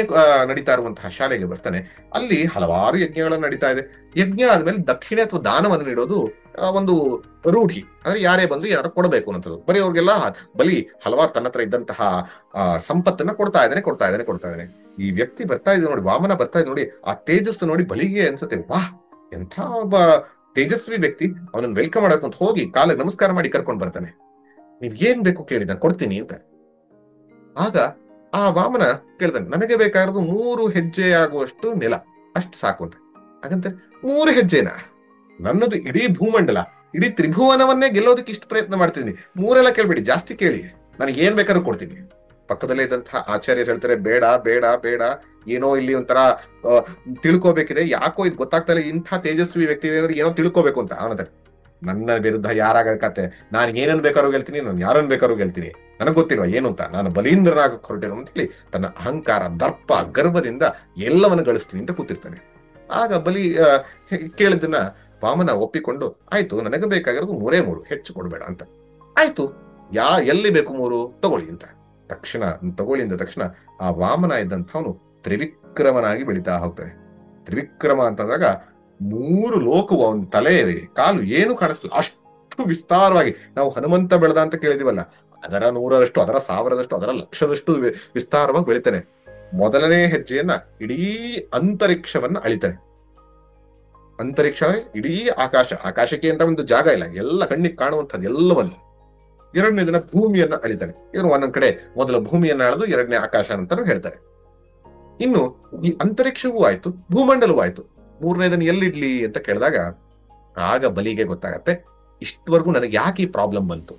ನಡೀತಾ ಇರುವಂತಹ ಶಾಲೆಗೆ ಬರ್ತಾನೆ. ಅಲ್ಲಿ ಹಲವಾರು ಯಜ್ಞಗಳು ನಡೀತಾ ಇದೆ. ಯಜ್ಞ ಆದ್ಮೇಲೆ ದಕ್ಷಿಣೆ ಅಥವಾ ದಾನವನ್ನು ನೀಡೋದು ಒಂದು ರೂಢಿ. ಅಂದ್ರೆ ಯಾರೇ ಬಂದು ಯಾರು ಕೊಡಬೇಕು ಅನ್ನೋದು. ಬರೀ ಅವ್ರಿಗೆಲ್ಲ ಬಲಿ ಹಲವಾರು ತನ್ನ ಹತ್ರ ಇದ್ದಂತಹ ಸಂಪತ್ತನ್ನ ಕೊಡ್ತಾ ಇದ್ದಾನೆ. ಈ ವ್ಯಕ್ತಿ ಬರ್ತಾ ಇದ್ದ ನೋಡಿ, ವಾಮನ ಬರ್ತಾ ಇದ್ ನೋಡಿ, ಆ ತೇಜಸ್ಸು ನೋಡಿ ಬಲಿಗೆ ಅನ್ಸುತ್ತೆ, ವಾಹ್ ಎಂಥ ಒಬ್ಬ ತೇಜಸ್ವಿ ವ್ಯಕ್ತಿ, ಅವನನ್ನು ವೆಲ್ಕಮ್ ಮಾಡಕ್ ಅಂತ ಹೋಗಿ ಕಾಲಿಗೆ ನಮಸ್ಕಾರ ಮಾಡಿ ಕರ್ಕೊಂಡು ಬರ್ತಾನೆ. ನೀವ್ ಏನ್ ಬೇಕು ಕೇಳಿ ನಾನು ಕೊಡ್ತೀನಿ ಅಂತ. ಆಗ ಆ ವಾಮನ ಕೇಳ್ತಾನೆ, ನನಗೆ ಬೇಕಾಗಿರೋದು 3 ಹೆಜ್ಜೆ ಆಗುವಷ್ಟು ನೆಲ, ಅಷ್ಟು ಸಾಕು ಅಂತ. ಹಾಗಂತ 3 ಹೆಜ್ಜೆನಾ? ನನ್ನದು ಇಡೀ ಭೂಮಂಡಲ, ಇಡೀ ತ್ರಿಭುವನವನ್ನೇ ಗೆಲ್ಲೋದಕ್ಕೆ ಇಷ್ಟು ಪ್ರಯತ್ನ ಮಾಡ್ತಿದ್ದೀನಿ. 3 ಕೇಳ್ಬೇಡಿ, ಜಾಸ್ತಿ ಕೇಳಿ, ನನಗೆ ಏನ್ ಬೇಕಾದ್ರೂ ಕೊಡ್ತೀನಿ. ಪಕ್ಕದಲ್ಲೇ ಇದ್ದಂತಹ ಆಚಾರ್ಯರು ಹೇಳ್ತಾರೆ, ಬೇಡ ಬೇಡ ಬೇಡ, ಏನೋ ಇಲ್ಲಿ ಒಂಥರ ತಿಳ್ಕೋಬೇಕಿದೆ, ಯಾಕೋ ಇದು ಗೊತ್ತಾಗ್ತಾ ಇಲ್ಲ, ಇಂಥ ತೇಜಸ್ವಿ ವ್ಯಕ್ತಿ ಅಂದ್ರೆ ಏನೋ ತಿಳ್ಕೋಬೇಕು ಅಂತ. ಅವನಂತಾರೆ ನನ್ನ ವಿರುದ್ಧ ಯಾರಾಗ ಕತೆ, ನಾನು ಏನನ್ ಬೇಕಾದ್ರೂ ಗೆಲ್ತೀನಿ, ನಾನು ಯಾರನ್ನ ಬೇಕಾದ್ರೂ ಗೆಲ್ತೀನಿ, ನನಗೆ ಗೊತ್ತಿಲ್ವಾ ಏನು ಅಂತ, ನಾನು ಬಲೀಂದ್ರನಾಗ ಹೊರಟಿರೋ ಅಂತ ಹೇಳಿ ತನ್ನ ಅಹಂಕಾರ, ದರ್ಪ, ಗರ್ವದಿಂದ ಎಲ್ಲವನ್ನು ಗಳಿಸ್ತೀನಿ ಅಂತ ಕೂತಿರ್ತಾನೆ. ಆಗ ಬಲಿ ಕೇಳಿದ್ದನ್ನ ವಾಮನ ಒಪ್ಪಿಕೊಂಡು, ಆಯ್ತು ನನಗೆ ಬೇಕಾಗಿರೋದು 3 ಹೆಚ್ಚು ಕೊಡ್ಬೇಡ ಅಂತ. ಆಯ್ತು, ಎಲ್ಲಿ ಬೇಕು 3 ತಗೊಳ್ಳಿ ಅಂತ ತಕ್ಷಣ ತಗೊಳ್ಳಿ ಅಂದ ತಕ್ಷಣ ಆ ವಾಮನ ಇದ್ದಂಥವನು ತ್ರಿವಿಕ್ರಮನಾಗಿ ಬೆಳೀತಾ ಹೋಗ್ತಾನೆ. ತ್ರಿವಿಕ್ರಮ ಅಂತಂದಾಗ 3 ಲೋಕವು ಅವನ ತಲೆ ಕಾಲು ಏನು ಕಾಣಿಸ್ತದೆ ಅಷ್ಟು ವಿಸ್ತಾರವಾಗಿ. ನಾವು ಹನುಮಂತ ಬೆಳೆದ ಅಂತ ಕೇಳಿದಿವಲ್ಲ, ಅದರ 100ರಷ್ಟು, ಅದರ 1000ದಷ್ಟು, ಅದರ 1,00,000ದಷ್ಟು ವಿಸ್ತಾರವಾಗಿ ಬೆಳಿತಾನೆ. ಮೊದಲನೇ ಹೆಜ್ಜೆಯನ್ನ ಇಡೀ ಅಂತರಿಕ್ಷವನ್ನ ಅಳಿತಾನೆ. ಅಂತರಿಕ್ಷ ಇಡೀ ಆಕಾಶಕ್ಕೆ ಅಂತ ಒಂದು ಜಾಗ ಇಲ್ಲ, ಎಲ್ಲ ಕಣ್ಣಿಗೆ ಕಾಣುವಂಥದ್ದು ಎಲ್ಲವನ್ನು. 2ನೇ ದಿನ ಭೂಮಿಯನ್ನ ಅಳಿತಾನೆ. ಇದನ್ನು ಒಂದೊಂದ್ ಕಡೆ ಮೊದಲ ಭೂಮಿಯನ್ನ ಅಳೆದು 2ನೇ ಆಕಾಶ ಅಂತಾನು ಹೇಳ್ತಾರೆ. ಇನ್ನು ಈ ಅಂತರಿಕ್ಷವೂ ಆಯ್ತು, ಭೂಮಂಡಲವೂ ಆಯ್ತು, 3ನೇ ದಿನ ಎಲ್ಲಿಡ್ಲಿ ಅಂತ ಕೇಳಿದಾಗ ಆಗ ಬಲಿಗೆ ಗೊತ್ತಾಗತ್ತೆ, ಇಷ್ಟವರೆಗೂ ನನಗೆ ಯಾಕೆ ಈ ಪ್ರಾಬ್ಲಮ್ ಬಂತು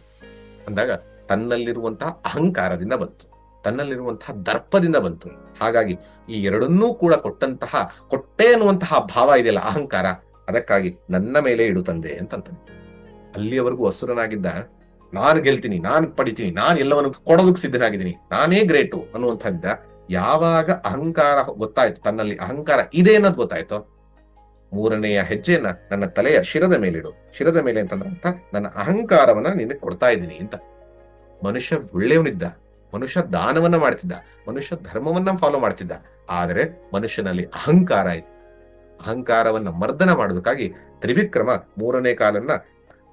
ಅಂದಾಗ ತನ್ನಲ್ಲಿರುವಂತಹ ಅಹಂಕಾರದಿಂದ ಬಂತು, ತನ್ನಲ್ಲಿರುವಂತಹ ದರ್ಪದಿಂದ ಬಂತು. ಹಾಗಾಗಿ ಈ ಎರಡನ್ನೂ ಕೂಡ ಕೊಟ್ಟೆ ಅನ್ನುವಂತಹ ಭಾವ ಇದೆಯಲ್ಲ, ಅಹಂಕಾರ, ಅದಕ್ಕಾಗಿ ನನ್ನ ಮೇಲೆ ಇಡು ತಂದೆ ಅಂತಂತಾನೆ. ಅಲ್ಲಿಯವರೆಗೂ ಅಸುರನಾಗಿದ್ದ, ನಾನು ಗೆಲ್ತೀನಿ, ನಾನು ಪಡಿತೀನಿ, ನಾನು ಎಲ್ಲವನ್ನು ಕೊಡೋದಕ್ಕೆ ಸಿದ್ಧನಾಗಿದ್ದೀನಿ, ನಾನೇ ಗ್ರೇಟು ಅನ್ನುವಂಥದ್ದ. ಯಾವಾಗ ಅಹಂಕಾರ ಗೊತ್ತಾಯ್ತು, ತನ್ನಲ್ಲಿ ಅಹಂಕಾರ ಇದೆ ಅನ್ನೋದು ಗೊತ್ತಾಯ್ತೋ, 3ನೆಯ ಹೆಜ್ಜೆಯನ್ನ ನನ್ನ ತಲೆಯ ಶಿರದ ಮೇಲಿಡು. ಶಿರದ ಮೇಲೆ ಅಂತಂದ್ರೆ ಅರ್ಥ, ನನ್ನ ಅಹಂಕಾರವನ್ನ ನಿನಗೆ ಕೊಡ್ತಾ ಇದ್ದೀನಿ ಅಂತ. ಮನುಷ್ಯ ಒಳ್ಳೆಯವನಿದ್ದ, ಮನುಷ್ಯ ದಾನವನ್ನ ಮಾಡ್ತಿದ್ದ, ಮನುಷ್ಯ ಧರ್ಮವನ್ನ ಫಾಲೋ ಮಾಡ್ತಿದ್ದ. ಆದರೆ ಮನುಷ್ಯನಲ್ಲಿ ಅಹಂಕಾರ ಇತ್ತು. ಅಹಂಕಾರವನ್ನ ಮರ್ದನ ಮಾಡೋದಕ್ಕಾಗಿ ತ್ರಿವಿಕ್ರಮ 3ನೇ ಕಾಲನ್ನ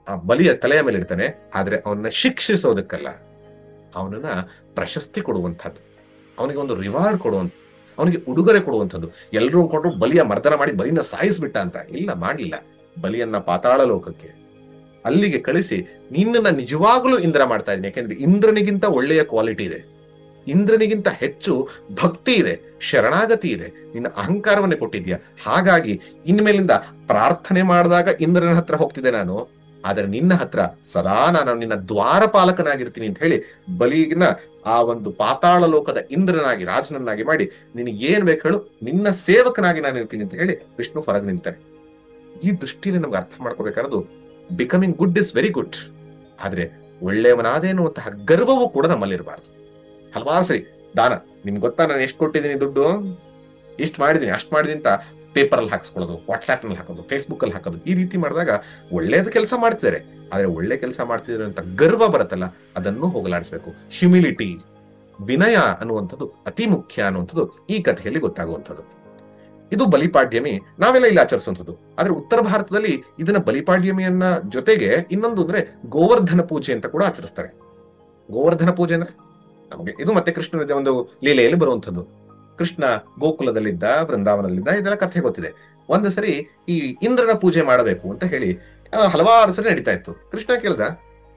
ಆ ಬಲಿಯ ತಲೆಯ ಮೇಲೆ ಇಡ್ತಾನೆ. ಆದ್ರೆ ಅವನ್ನ ಶಿಕ್ಷಿಸೋದಕ್ಕಲ್ಲ, ಅವನನ್ನ ಪ್ರಶಸ್ತಿ ಕೊಡುವಂಥದ್ದು, ಅವನಿಗೆ ಒಂದು ರಿವಾರ್ಡ್ ಕೊಡುವಂಥ, ಅವನಿಗೆ ಉಡುಗೊರೆ ಕೊಡುವಂಥದ್ದು. ಎಲ್ಲರೂ ಕೊಂಡ್ರು ಬಲಿಯ ಮರ್ದನ ಮಾಡಿ ಬಲಿನ ಸಾಯಿಸ್ಬಿಟ್ಟ ಅಂತ ಇಲ್ಲ, ಮಾಡ್ಲಿಲ್ಲ. ಬಲಿಯನ್ನ ಪಾತಾಳ ಲೋಕಕ್ಕೆ ಅಲ್ಲಿಗೆ ಕಳಿಸಿ, ನಿನ್ನನ್ನ ನಿಜವಾಗ್ಲೂ ಇಂದ್ರ ಮಾಡ್ತಾ ಇದ್ದೀನಿ. ಯಾಕೆಂದ್ರೆ ಇಂದ್ರನಿಗಿಂತ ಒಳ್ಳೆಯ ಕ್ವಾಲಿಟಿ ಇದೆ, ಇಂದ್ರನಿಗಿಂತ ಹೆಚ್ಚು ಭಕ್ತಿ ಇದೆ, ಶರಣಾಗತಿ ಇದೆ, ನಿನ್ನ ಅಹಂಕಾರವನ್ನೇ ಕೊಟ್ಟಿದ್ಯಾ. ಹಾಗಾಗಿ ಇನ್ಮೇಲಿಂದ ಪ್ರಾರ್ಥನೆ ಮಾಡಿದಾಗ ಇಂದ್ರನ ಹತ್ರ ಹೋಗ್ತಿದ್ದೆ ನಾನು, ಆದ್ರೆ ನಿನ್ನ ಹತ್ರ ಸದಾ ನಾನು ನಿನ್ನ ದ್ವಾರಪಾಲಕನಾಗಿರ್ತೀನಿ ಅಂತ ಹೇಳಿ ಬಲಿಗಿನ ಆ ಒಂದು ಪಾತಾಳ ಲೋಕದ ಇಂದ್ರನಾಗಿ, ರಾಜನನ್ನಾಗಿ ಮಾಡಿ, ನಿನಗೆ ಏನ್ ಬೇಕು ಹೇಳು, ನಿನ್ನ ಸೇವಕನಾಗಿ ನಾನು ಇರ್ತೀನಿ ಅಂತ ಹೇಳಿ ವಿಷ್ಣು ಹೊರಗೆ ನಿಲ್ತಾನೆ. ಈ ದೃಷ್ಟಿಯಲ್ಲಿ ನಮ್ಗೆ ಅರ್ಥ ಮಾಡ್ಕೋಬೇಕಾರದು, becoming good is very good, ಆದ್ರೆ ಒಳ್ಳೆಯವನಾದೆ ಎನ್ನುವಂತಹ ಗರ್ವವೂ ಕೂಡ ನಮ್ಮಲ್ಲಿರಬಾರ್ದು. ಹಲವಾರು ಸರಿ ದಾನ, ನಿಮ್ಗೆ ಗೊತ್ತಾ ನಾನು ಎಷ್ಟು ಕೊಟ್ಟಿದ್ದೀನಿ ದುಡ್ಡು, ಇಷ್ಟು ಮಾಡಿದೀನಿ, ಅಷ್ಟು ಮಾಡಿದೀನಿ ಅಂತ ಪೇಪರ್ ಅಲ್ಲಿ ಹಾಕ್ಸ್ಕೊಳ್ಳೋದು, ವಾಟ್ಸ್ಆಪ್ ನಲ್ಲಿ ಹಾಕೋದು, ಫೇಸ್ಬುಕ್ ಅಲ್ಲಿ ಹಾಕೋದು, ಈ ರೀತಿ ಮಾಡಿದಾಗ ಒಳ್ಳೇದು ಕೆಲಸ ಮಾಡ್ತಿದ್ದಾರೆ, ಆದ್ರೆ ಒಳ್ಳೆ ಕೆಲಸ ಮಾಡ್ತಿದ್ದಾರೆ ಅಂತ ಗರ್ವ ಬರುತ್ತಲ್ಲ, ಅದನ್ನು ಹೋಗಲಾಡಿಸ್ಬೇಕು. ಹ್ಯುಮಿಲಿಟಿ, ವಿನಯ ಅನ್ನುವಂಥದ್ದು ಅತಿ ಮುಖ್ಯ ಅನ್ನುವಂಥದ್ದು ಈ ಕಥೆಯಲ್ಲಿ ಗೊತ್ತಾಗುವಂಥದ್ದು. ಇದು ಬಲಿಪಾಡ್ಯಮಿ, ನಾವೆಲ್ಲ ಇಲ್ಲಿ ಆಚರಿಸುವಂಥದ್ದು. ಆದ್ರೆ ಉತ್ತರ ಭಾರತದಲ್ಲಿ ಇದನ್ನ ಬಲಿಪಾಡ್ಯಮಿಯನ್ನ ಜೊತೆಗೆ ಇನ್ನೊಂದು ಅಂದ್ರೆ ಗೋವರ್ಧನ ಪೂಜೆ ಅಂತ ಕೂಡ ಆಚರಿಸ್ತಾರೆ. ಗೋವರ್ಧನ ಪೂಜೆ ಅಂದ್ರೆ ನಮಗೆ ಇದು ಮತ್ತೆ ಕೃಷ್ಣನ ಒಂದು ಲೀಲೆಯಲ್ಲಿ ಬರುವಂಥದ್ದು. ಕೃಷ್ಣ ಗೋಕುಲದಲ್ಲಿದ್ದ, ವೃಂದಾವನದಲ್ಲಿದ್ದ, ಇದೆಲ್ಲ ಕಥೆ ಗೊತ್ತಿದೆ. ಒಂದು ಸರಿ ಈ ಇಂದ್ರನ ಪೂಜೆ ಮಾಡಬೇಕು ಅಂತ ಹೇಳಿ ಹಲವಾರು ಸರಿ ನಡೀತಾ ಇತ್ತು. ಕೃಷ್ಣ ಕೇಳ್ದ,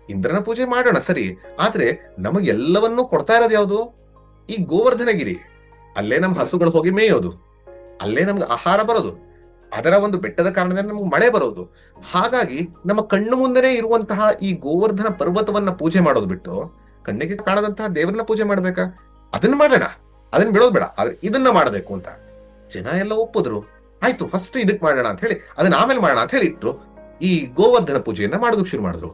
ಇಂದ್ರನ ಪೂಜೆ ಮಾಡೋಣ ಸರಿ, ಆದ್ರೆ ನಮಗೆಲ್ಲವನ್ನೂ ಕೊಡ್ತಾ ಇರೋದು ಯಾವುದು? ಈ ಗೋವರ್ಧನಗಿರಿ. ಅಲ್ಲೇ ನಮ್ಮ ಹಸುಗಳು ಹೋಗಿ ಮೇಯೋದು, ಅಲ್ಲೇ ನಮ್ಗೆ ಆಹಾರ ಬರೋದು, ಅದರ ಒಂದು ಬೆಟ್ಟದ ಕಾರಣದಿಂದ ನಮ್ಗೆ ಮಳೆ ಬರೋದು. ಹಾಗಾಗಿ ನಮ್ಮ ಕಣ್ಣು ಮುಂದೆನೆ ಇರುವಂತಹ ಈ ಗೋವರ್ಧನ ಪರ್ವತವನ್ನ ಪೂಜೆ ಮಾಡೋದು ಬಿಟ್ಟು ಕಣ್ಣಿಗೆ ಕಾಣದಂತಹ ದೇವರನ್ನ ಪೂಜೆ ಮಾಡ್ಬೇಕಾ? ಅದನ್ನ ಮಾಡೋಣ, ಅದನ್ನ ಬಿಡೋದು ಬೇಡ, ಆದ್ರೆ ಇದನ್ನ ಮಾಡಬೇಕು ಅಂತ ಜನ ಎಲ್ಲ ಒಪ್ಪಿದ್ರು. ಆಯ್ತು, ಫಸ್ಟ್ ಇದಕ್ ಮಾಡೋಣ ಅಂತ ಹೇಳಿ ಅದನ್ನ ಆಮೇಲೆ ಮಾಡೋಣ ಅಂತ ಹೇಳಿ ಇಟ್ರು. ಈ ಗೋವರ್ಧನ ಪೂಜೆಯನ್ನ ಮಾಡೋದಕ್ಕೆ ಶುರು ಮಾಡಿದ್ರು.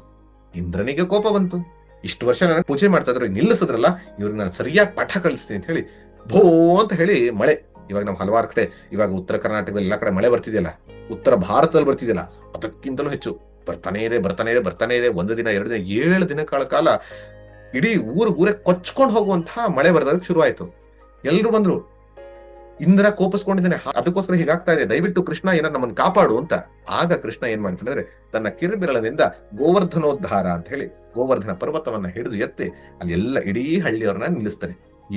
ಇಂದ್ರನಿಗೆ ಕೋಪ ಬಂತು, ಇಷ್ಟು ವರ್ಷ ನನಗೆ ಪೂಜೆ ಮಾಡ್ತಾ ಇದ್ರು, ನಿಲ್ಲಿಸಿದ್ರಲ್ಲ, ಇವ್ರಿಗೆ ನಾನು ಸರಿಯಾಗಿ ಪಾಠ ಕಲಿಸ್ತೀನಿ ಅಂತ ಹೇಳಿ ಭೋ ಅಂತ ಹೇಳಿ ಮಳೆ. ಇವಾಗ ನಾವು ಹಲವಾರು ಕಡೆ, ಇವಾಗ ಉತ್ತರ ಕರ್ನಾಟಕದಲ್ಲಿ ಎಲ್ಲ ಕಡೆ ಮಳೆ ಬರ್ತಿದೆಯಲ್ಲ, ಉತ್ತರ ಭಾರತದಲ್ಲಿ ಬರ್ತಿದೆಯಲ್ಲ, ಅದಕ್ಕಿಂತಲೂ ಹೆಚ್ಚು ಬರ್ತಾನೆ ಇದೆ, ಬರ್ತಾನೆ ಇದೆ, ಬರ್ತಾನೆ ಇದೆ. 1 ದಿನ 2 ದಿನ 7 ದಿನಗಳ ಕಾಲ ಇಡೀ ಊರೇ ಕೊಚ್ಕೊಂಡು ಹೋಗುವಂತಹ ಮಳೆ ಬರೋದಕ್ಕೆ ಶುರು ಆಯ್ತು. ಎಲ್ರು ಬಂದ್ರು, ಇಂದ್ರ ಕೋಪಿಸ್ಕೊಂಡಿದ್ದಾನೆ, ಅದಕ್ಕೋಸ್ಕರ ಹೀಗಾಗ್ತಾ ಇದೆ, ದಯವಿಟ್ಟು ಕೃಷ್ಣ ಏನಾರ ನಮ್ಮನ್ನು ಕಾಪಾಡು ಅಂತ. ಆಗ ಕೃಷ್ಣ ಏನ್ ಮಾಡ್ತಾನೆ, ತನ್ನ ಕಿರುಬೆರಳಿನಿಂದ ಗೋವರ್ಧನೋದ್ಧಾರ ಅಂತ ಹೇಳಿ ಗೋವರ್ಧನ ಪರ್ವತವನ್ನ ಹಿಡಿದು ಎತ್ತಿ ಅಲ್ಲಿ ಎಲ್ಲ ಇಡೀ ಹಳ್ಳಿಯವ್ರನ್ನ ನಿಲ್ಲಿಸ್ತಾನೆ.